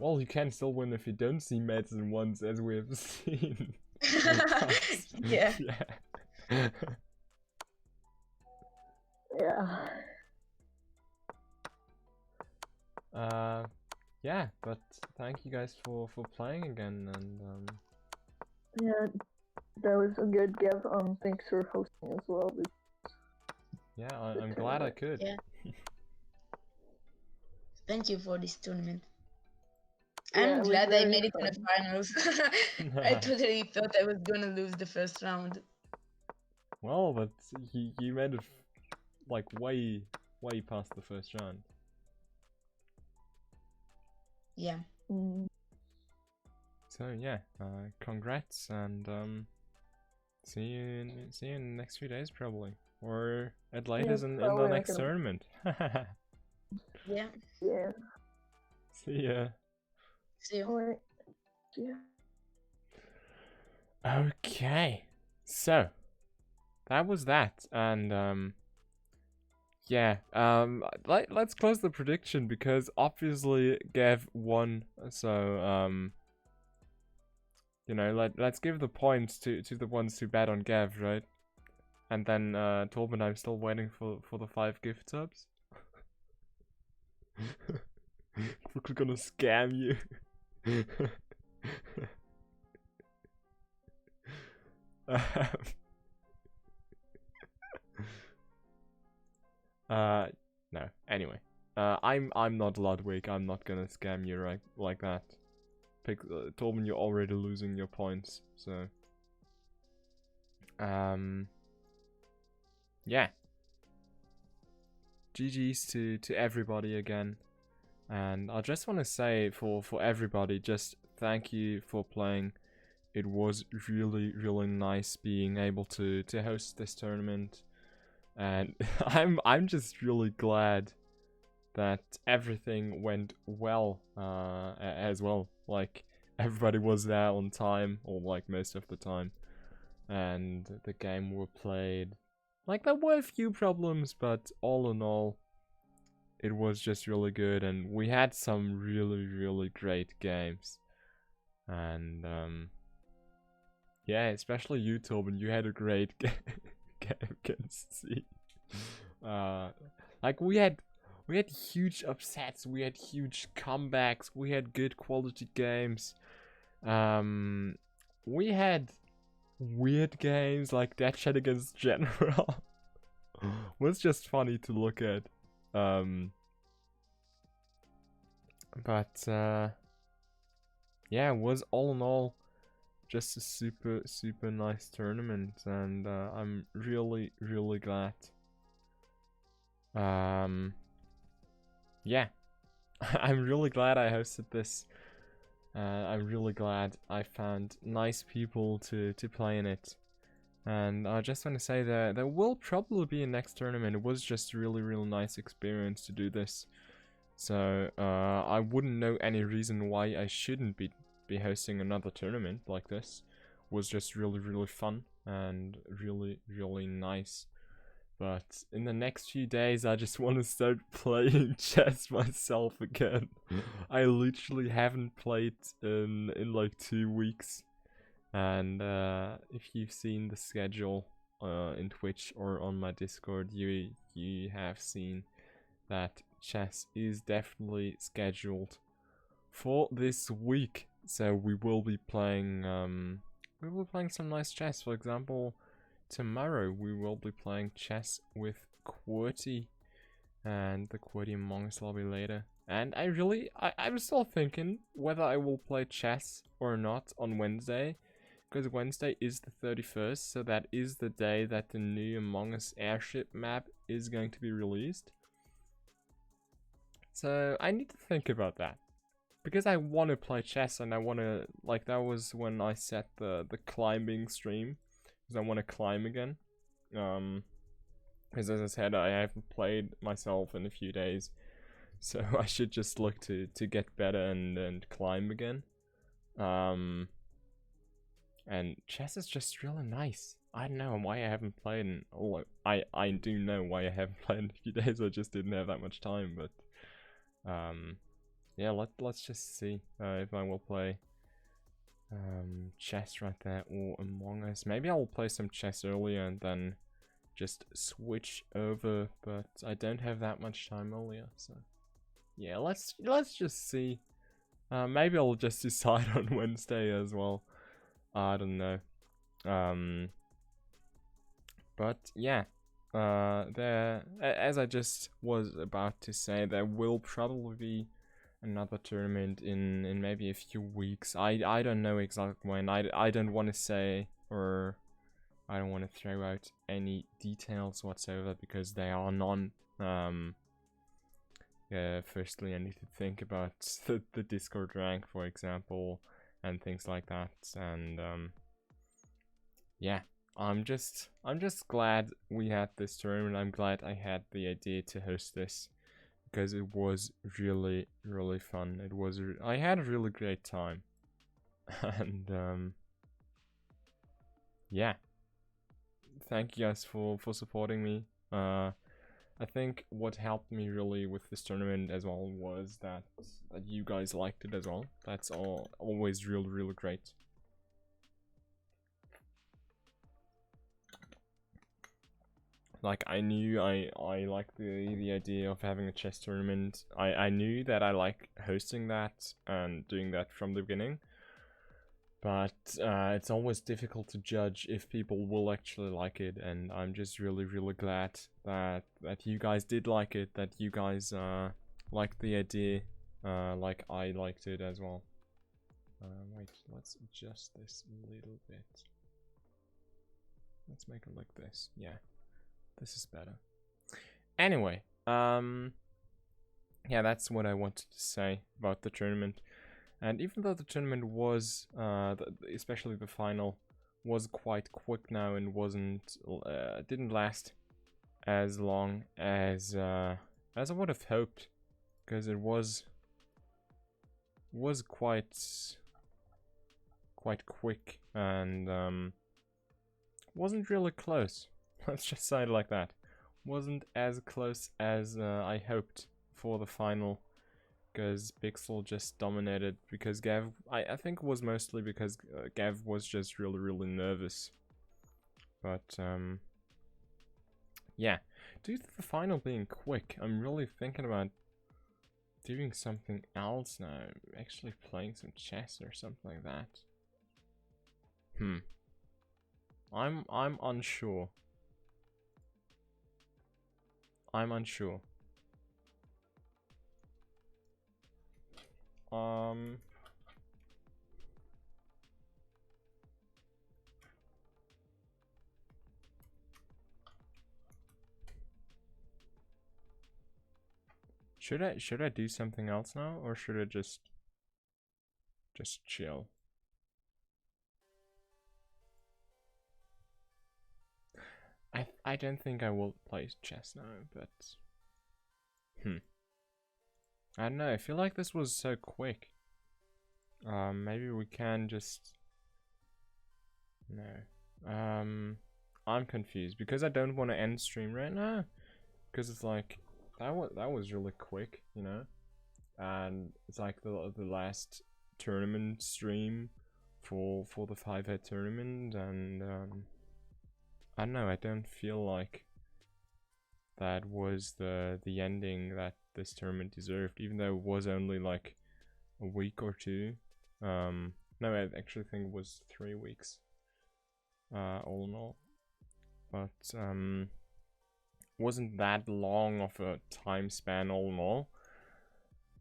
Speaker 1: Well, you can still win if you don't see mates in ones, as we have seen.
Speaker 3: Yeah.
Speaker 1: Yeah, but thank you guys for playing again, and
Speaker 2: yeah, that was a good give. Thanks for hosting as well.
Speaker 1: yeah, I'm glad I could.
Speaker 3: Yeah. Thank you for this tournament.
Speaker 2: Yeah,
Speaker 3: I'm
Speaker 2: it was
Speaker 3: glad I
Speaker 2: very
Speaker 3: made it to the
Speaker 2: fun.
Speaker 3: finals. I totally thought I was gonna lose the first round.
Speaker 1: Well, but you made it like way past the first round.
Speaker 3: Yeah.
Speaker 2: Mm.
Speaker 1: So yeah, congrats, and see you in the next few days probably, or at latest in the
Speaker 2: probably like
Speaker 1: next tournament.
Speaker 3: Yeah.
Speaker 2: Yeah.
Speaker 1: See ya.
Speaker 3: See you.
Speaker 2: Alright. Yeah.
Speaker 1: Okay, so that was that, and yeah, let's close the prediction because obviously Gav won, so you know, let's give the points to the ones who bet on Gav, right? And then Torben, I'm still waiting for the 5 gift subs. We're gonna scam you. um, no. Anyway, I'm not Ludwig. I'm not gonna scam you like that. Torben, you're already losing your points, so yeah. GG's to everybody again, and I just want to say for everybody, just thank you for playing. It was really nice being able to host this tournament, and I'm just really glad that everything went well as well. Like everybody was there on time, or like most of the time, and the game were played. Like there were a few problems, but all in all, it was just really good, and we had some really great games, and yeah, especially you, Torben. You had a great game against C. Like we had huge upsets, we had huge comebacks, we had good quality games. We had weird games like Dead Shed against General. Was just funny to look at. But yeah, it was all in all just a super nice tournament, and I'm really glad. Yeah, I'm really glad I hosted this. I'm really glad I found nice people to play in it. And I just want to say that there will probably be a next tournament. It was just a really nice experience to do this. So I wouldn't know any reason why I shouldn't be hosting another tournament like this. It was just really fun and really nice. But in the next few days, I just want to start playing chess myself again. I literally haven't played in like 2 weeks. And if you've seen the schedule in Twitch or on my Discord, you have seen that chess is definitely scheduled for this week. So we will be playing some nice chess. For example, tomorrow we will be playing chess with QWERTY, and the QWERTY Among Us lobby later. And I'm still thinking whether I will play chess or not on Wednesday, because Wednesday is the 31st, so that is the day that the new Among Us airship map is going to be released. So I need to think about that, because I want to play chess, and I want to, like, that was when I set the climbing stream, because I want to climb again. Because as I said, I haven't played myself in a few days, so I should just look to get better and climb again. And chess is just really nice. I don't know why I haven't played in, I do know why I haven't played in a few days. I just didn't have that much time, but yeah, let's just see if I will play chess right there or Among Us. Maybe I will play some chess earlier and then just switch over, but I don't have that much time earlier, so yeah, let's just see. Maybe I'll just decide on Wednesday as well. I don't know. But yeah, as I just was about to say, there will probably be another tournament in maybe a few weeks. I don't know exactly when. I don't want to say, or I don't want to throw out any details whatsoever because they are none. Firstly, I need to think about the Discord rank, for example, and things like that. And yeah, I'm just glad we had this tournament. I'm glad I had the idea to host this because it was really fun. I had a really great time, and yeah, thank you guys for supporting me. I think what helped me really with this tournament as well was that you guys liked it as well. That's always really great. Like, I knew I liked the idea of having a chess tournament. I knew that I like hosting that and doing that from the beginning. But it's always difficult to judge if people will actually like it, and I'm just really glad that you guys did like it, that you guys liked the idea, like I liked it as well. Wait, let's adjust this a little bit. Let's make it like this. Yeah, this is better. Anyway, yeah, that's what I wanted to say about the tournament. And even though the tournament was, especially the final, was quite quick now and didn't last as long as I would have hoped, because it was quite quick and wasn't really close. Let's just say it like that. Wasn't as close as I hoped for the final. Because Pixel just dominated, because Gav, I think it was mostly because Gav was just really nervous. But yeah, due to the final being quick, I'm really thinking about doing something else now, actually playing some chess or something like that. I'm unsure. Should I do something else now, or should I just chill? I don't think I will play chess now, but I don't know, I feel like this was so quick. Maybe we can just... No. I'm confused, because I don't want to end stream right now. Because it's like, that was really quick, you know? And it's like the last tournament stream for the 5-head tournament, and I don't know, I don't feel like that was the ending that this tournament deserved, even though it was only like a week or two. No, I actually think it was 3 weeks, all in all. But wasn't that long of a time span all in all.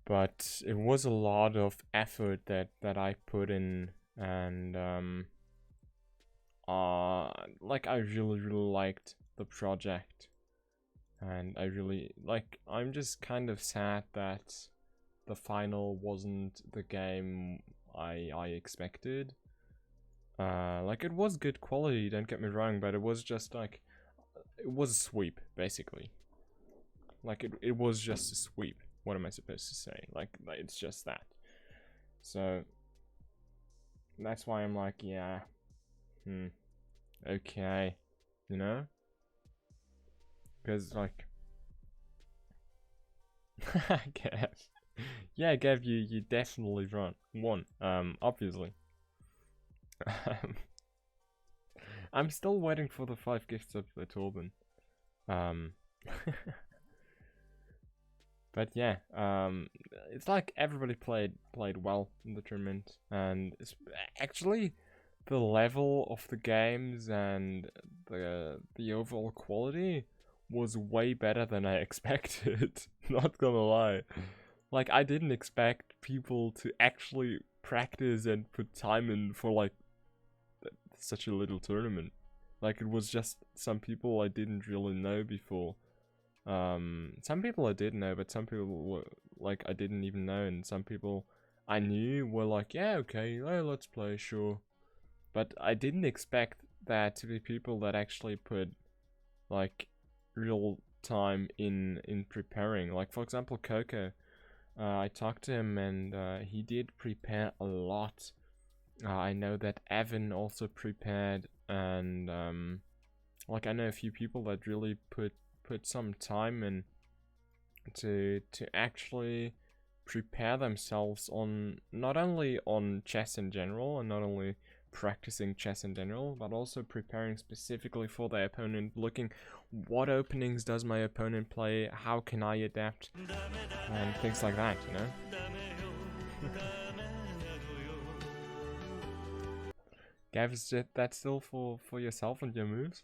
Speaker 1: But it was a lot of effort that I put in, and like, I really liked the project, and I'm just kind of sad that the final wasn't the game I expected. Like, it was good quality, don't get me wrong, but it was just like, it was a sweep, basically. Like, it was just a sweep. What am I supposed to say? Like it's just that. So that's why I'm like, yeah, okay, you know? Because, like, Gav. Yeah, Gav, you definitely won, obviously. I'm still waiting for the 5 gifts of the Torben. But yeah, it's like everybody played well in the tournament, and it's actually the level of the games and the overall quality was way better than I expected. Not gonna lie. Like, I didn't expect people to actually practice and put time in for, like, such a little tournament. Like, it was just some people I didn't really know before. Some people I did know, but some people were, like, I didn't even know, and some people I knew were like, yeah, okay, let's play, sure. But I didn't expect that to be people that actually put, like, real time in preparing. Like, for example, Coco. I talked to him, and he did prepare a lot. I know that Evan also prepared, and like, I know a few people that really put some time in to actually prepare themselves on not only on chess in general, and not only practicing chess in general, but also preparing specifically for their opponent, looking what openings does my opponent play, how can I adapt, and things like that, you know? Gav, is that still for yourself and your moves?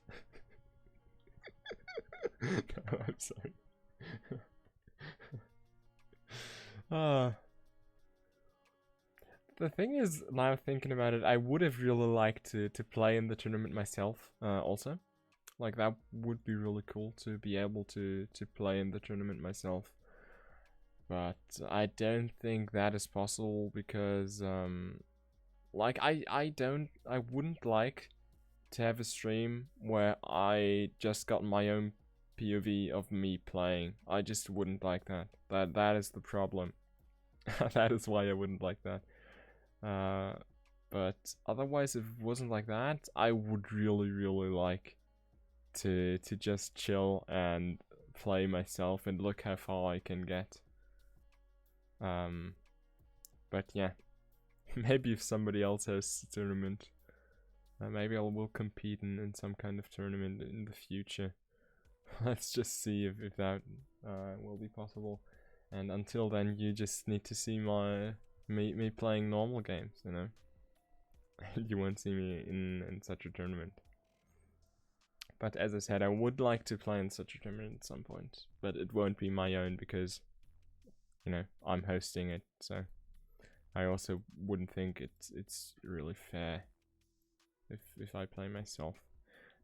Speaker 1: No, I'm sorry. The thing is, now thinking about it, I would have really liked to play in the tournament myself, also. Like, that would be really cool to be able to play in the tournament myself. But I don't think that is possible because, like, I wouldn't like to have a stream where I just got my own POV of me playing. I just wouldn't like that. That is the problem. That is why I wouldn't like that. But otherwise, if it wasn't like that, I would really like to just chill and play myself and look how far I can get. But yeah, maybe if somebody else hosts a tournament, maybe I will compete in some kind of tournament in the future. Let's just see if that will be possible. And until then, you just need to see me playing normal games, you know. You won't see me in such a tournament. But as I said, I would like to play in such a tournament at some point, but it won't be my own because, you know, I'm hosting it. So I also wouldn't think it's really fair if I play myself.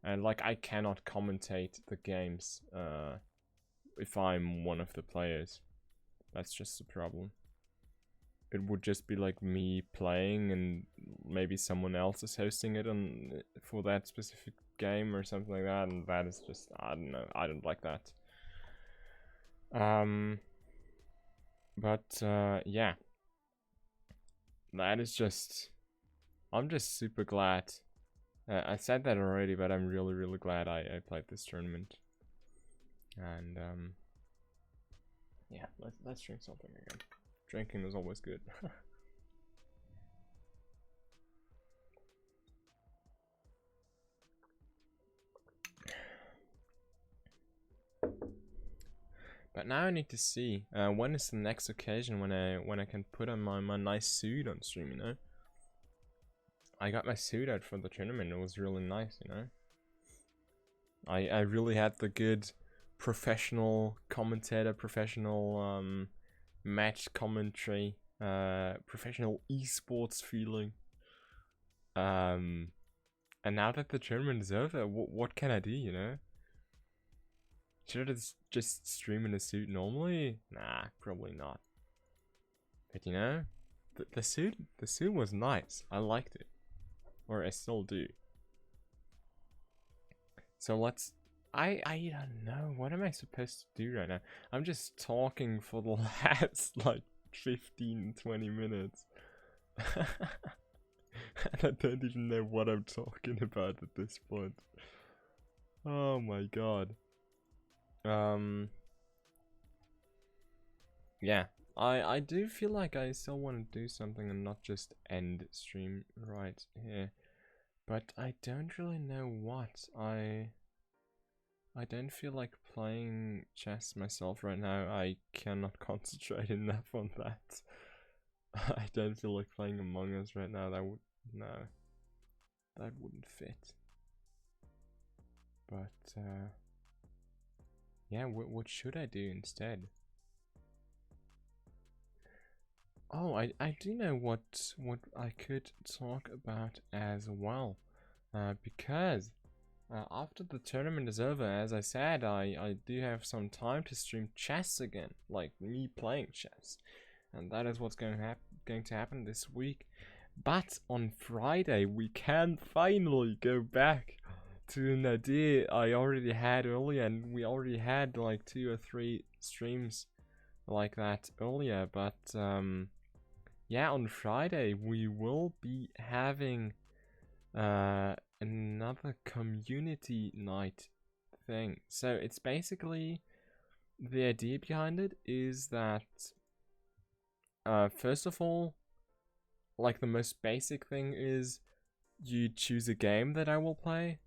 Speaker 1: And like, I cannot commentate the games if I'm one of the players. That's just the problem. It would just be like me playing, and maybe someone else is hosting it for that specific game or something like that, and that is just, I don't know, I don't like that. But yeah, that is just, I'm just super glad. I said that already, but I'm really glad I played this tournament. And yeah, let's drink something again. Drinking is always good. But now I need to see when is the next occasion when I can put on my nice suit on stream, you know? I got my suit out for the tournament. It was really nice, you know? I really had the good professional commentator, professional match commentary, professional esports feeling. And now that the tournament is over, what can I do, you know? Should I just stream in a suit normally? Nah, probably not. But you know, the suit was nice. I liked it, or I still do. So let's. I don't know. What am I supposed to do right now? I'm just talking for the last like 15-20 minutes. And I don't even know what I'm talking about at this point. Oh my god. Yeah, I do feel like I still want to do something and not just end stream right here, but I don't really know what. I don't feel like playing chess myself right now. I cannot concentrate enough on that. I don't feel like playing Among Us right now. That wouldn't fit. But yeah, what should I do instead? Oh, I do know what I could talk about as well. Because after the tournament is over, as I said, I do have some time to stream chess again, like me playing chess, and that is what's going to happen this week. But on Friday, we can finally go back to an idea I already had earlier, and we already had like 2 or 3 streams like that earlier. But yeah, on Friday we will be having another community night thing. So it's basically, the idea behind it is that first of all, like the most basic thing is you choose a game that I will play.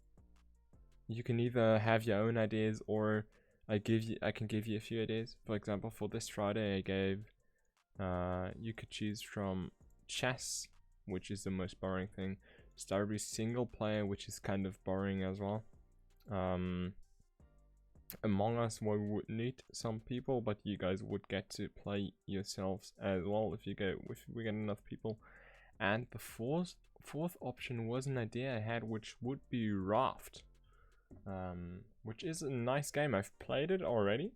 Speaker 1: You can either have your own ideas, or I can give you a few ideas. For example, for this Friday I gave you could choose from chess, which is the most boring thing, Stardew single player, which is kind of boring as well, Among Us, where we would need some people, but you guys would get to play yourselves as well if we get enough people. And the fourth option was an idea I had, which would be Raft, which is a nice game. I've played it already,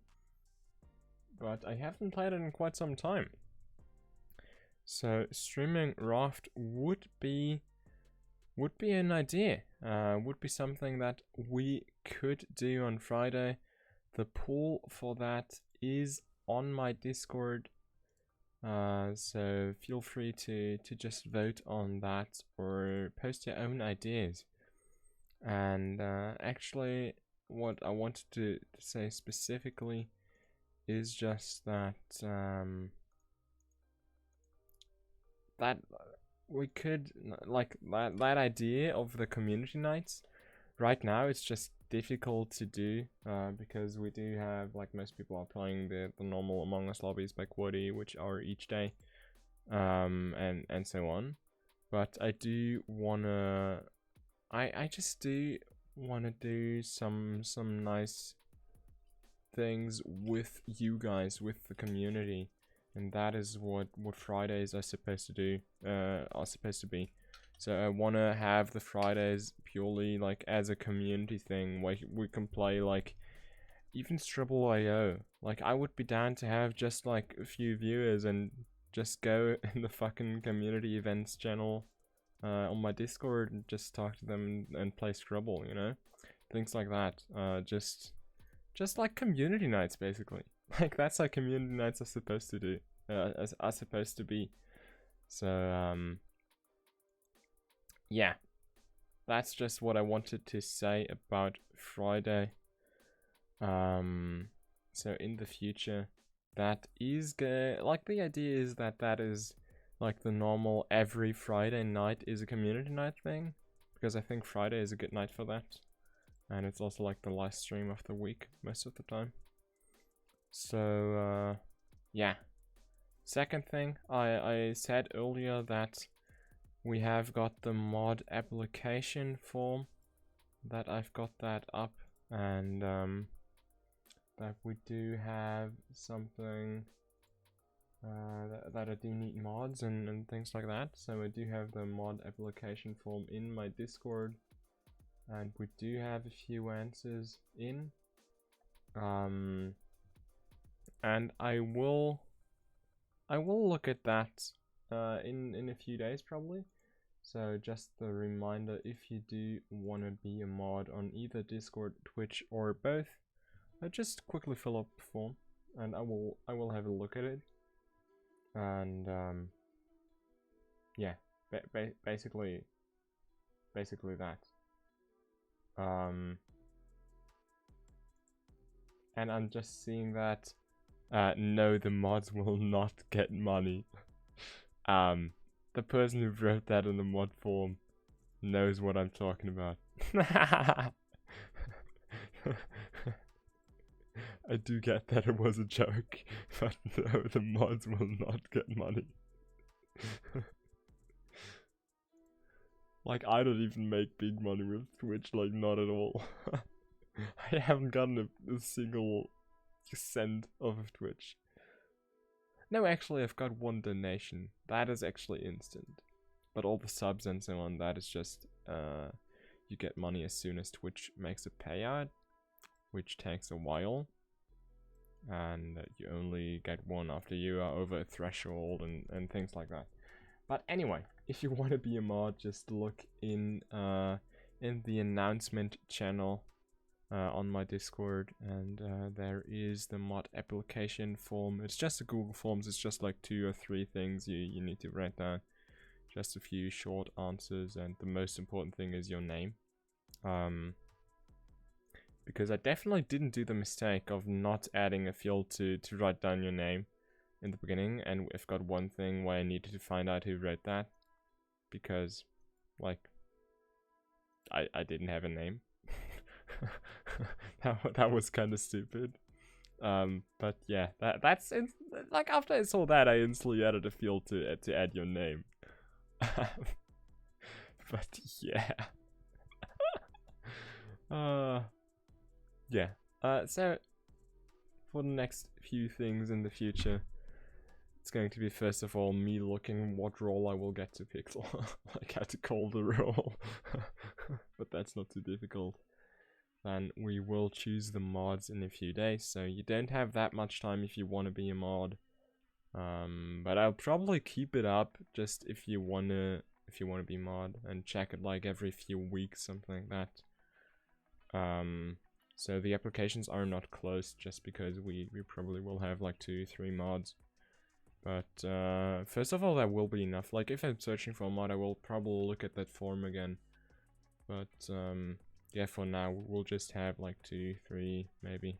Speaker 1: but I haven't played it in quite some time. So streaming Raft would be an idea. Would be something that we could do on Friday. The poll for that is on my Discord, so feel free to just vote on that or post your own ideas. And actually, what I wanted to say specifically is just that that we could, like, that idea of the community nights. Right now it's just difficult to do because we do have, like, most people are playing the normal Among Us lobbies by VOD, which are each day, and so on. But I do wanna, I just do wanna do some nice things with you guys, with the community, and that is what Fridays are supposed to do, are supposed to be. So I want to have the Fridays purely like as a community thing, where we can play like even Stribble.io. Like, I would be down to have just like a few viewers and just go in the fucking community events channel on my Discord and just talk to them and play Scrabble, you know? Things like that. Just like community nights, basically. Like, that's how community nights are supposed to do, are supposed to be. So yeah, that's just what I wanted to say about Friday. So in the future, that is like, the idea is that is like the normal every Friday night is a community night thing, because I think Friday is a good night for that, and it's also like the last stream of the week most of the time. So yeah. Second thing, I said earlier that we have got the mod application form, that I've got that up, and that we do have something that I do need mods and things like that. So I do have the mod application form in my Discord, and we do have a few answers in, and I will look at that in a few days probably. So just a reminder, if you do want to be a mod on either Discord, Twitch, or both, just quickly fill up the form, and I will have a look at it. And yeah, basically that. And I'm just seeing that no, the mods will not get money. The person who wrote that in the mod form knows what I'm talking about. I do get that it was a joke, but no, the mods will not get money. Like, I don't even make big money with Twitch, like, not at all. I haven't gotten a single you send off of Twitch. No, actually, I've got one donation. That is actually instant. But all the subs and so on, that is just, you get money as soon as Twitch makes a payout, which takes a while. And you only get one after you are over a threshold and things like that. But anyway, if you want to be a mod, just look in the announcement channel on my Discord, and there is the mod application form. It's just a Google Forms. It's just like 2 or 3 things you need to write down. Just a few short answers, and the most important thing is your name. Because I definitely didn't do the mistake of not adding a field to write down your name in the beginning, and I've got one thing where I needed to find out who wrote that, because, like, I didn't have a name. that was kind of stupid. But yeah, that's like, after I saw that, I instantly added a field to add your name. But yeah. Yeah. So for the next few things in the future, it's going to be, first of all, me looking what role I will get to Pixel. Like how to call the role. But that's not too difficult. Then we will choose the mods in a few days, so you don't have that much time if you want to be a mod. But I'll probably keep it up just if you wanna be mod, and check it like every few weeks, something like that. So the applications are not closed just because we probably will have like 2-3 mods. But first of all, that will be enough. Like, if I'm searching for a mod, I will probably look at that form again. But yeah, for now we'll just have like 2-3 maybe.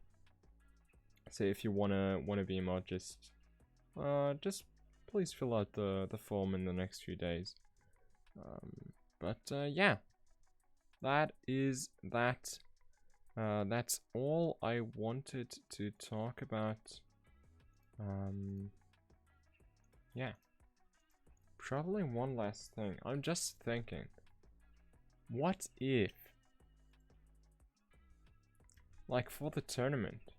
Speaker 1: So if you wanna be a mod, just please fill out the form in the next few days. Yeah, that is that. That's all I wanted to talk about. Yeah. Probably one last thing. I'm just thinking, what if, like, for the tournament,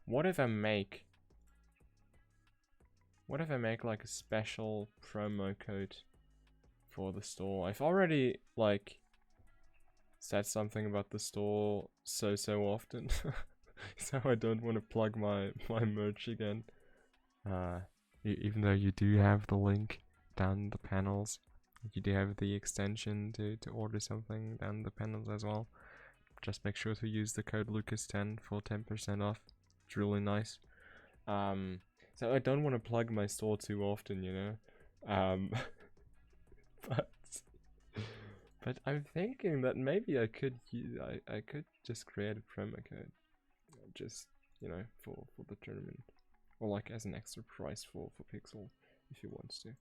Speaker 1: what if I make like a special promo code for the store? I've already like said something about the store so often, so I don't want to plug my merch again. Even though you do have the link down the panels, you do have the extension to order something down the panels as well. Just make sure to use the code Lucas10 for 10% off. It's really nice. So I don't want to plug my store too often, you know. But I'm thinking that maybe I could I could just create a promo code, just, you know, for the tournament, or like as an extra price for Pixel if he wants to.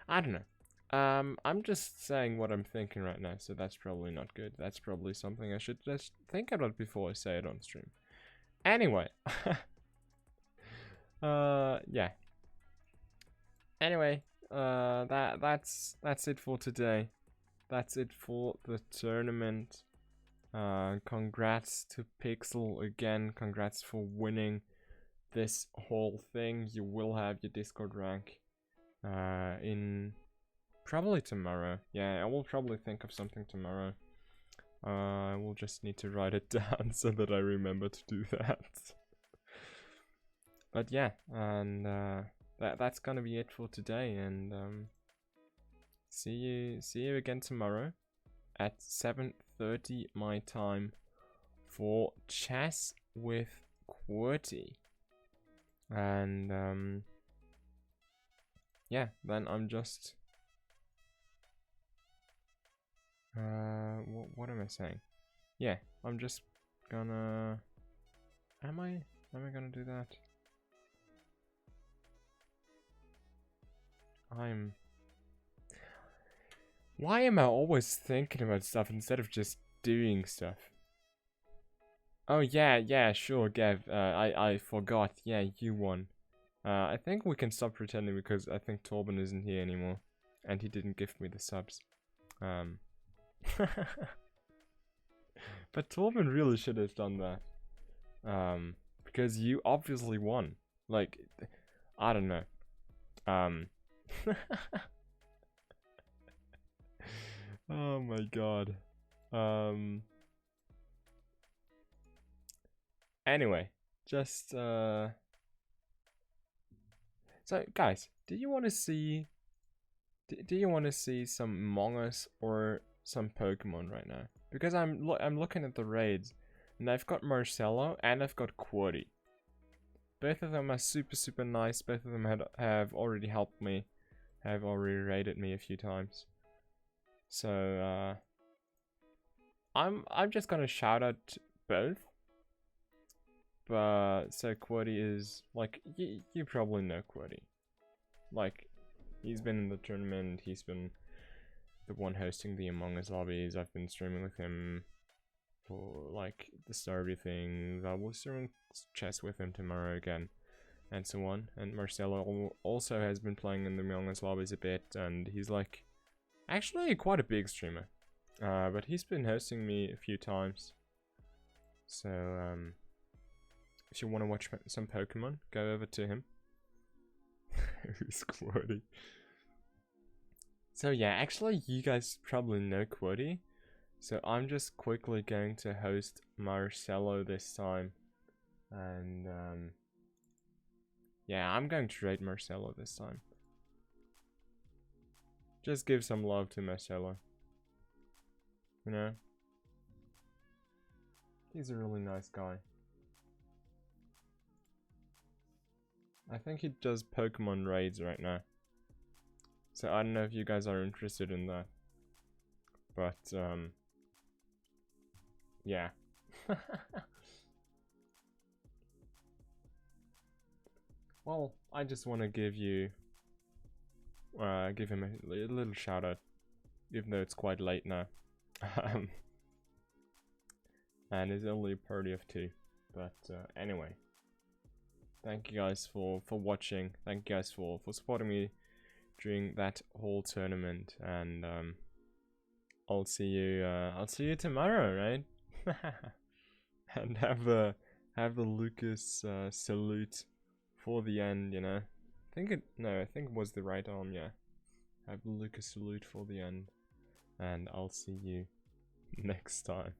Speaker 1: I don't know. I'm just saying what I'm thinking right now, so that's probably not good. That's probably something I should just think about before I say it on stream. Anyway, yeah. Anyway, that's it for today. That's it for the tournament. Congrats to Pixel again. Congrats for winning this whole thing. You will have your Discord rank in probably tomorrow. Yeah, I will probably think of something tomorrow. I will just need to write it down so that I remember to do that. But yeah, and that's gonna be it for today, and see you again tomorrow at 7:30 my time for Chess with QWERTY. And yeah, then I'm just what am I saying? Yeah, I'm just gonna am I gonna do that? Why am I always thinking about stuff instead of just doing stuff? Oh yeah, sure, Gav. I forgot. Yeah, you won. I think we can stop pretending because I think Torben isn't here anymore, and he didn't give me the subs. But Torben really should have done that. because you obviously won. Like, I don't know. Oh my god. Anyway, just so guys, do you want to see some Among Us or some Pokemon right now? Because I'm looking at the raids, and I've got Marcelo and I've got Quaddy. Both of them are super nice. Both of them have already helped me, have already raided me a few times. So I'm just gonna shout out both. But so Quaddy is like you probably know Quaddy. Like, he's been in the tournament. He's been the one hosting the Among Us lobbies. I've been streaming with him for like the Starby things. I will stream chess with him tomorrow again, and so on. And Marcelo also has been playing in the Among Us lobbies a bit, and he's like actually quite a big streamer. But he's been hosting me a few times. So if you want to watch some Pokemon, go over to him. Who's Quaddy? So yeah, actually you guys probably know Quaddy. So I'm just quickly going to host Marcelo this time. And yeah, I'm going to raid Marcelo this time. Just give some love to Marcelo. You know? He's a really nice guy. I think he does Pokemon raids right now. So I don't know if you guys are interested in that. But, yeah. Well, I just want to give him a little shout out, even though it's quite late now. And it's only a party of 2. But, anyway. Thank you guys for watching. Thank you guys for supporting me during that whole tournament, and I'll see you tomorrow, right? And have the Lucas salute for the end, you know. I think it was the right arm, yeah. Have the Lucas salute for the end, and I'll see you next time.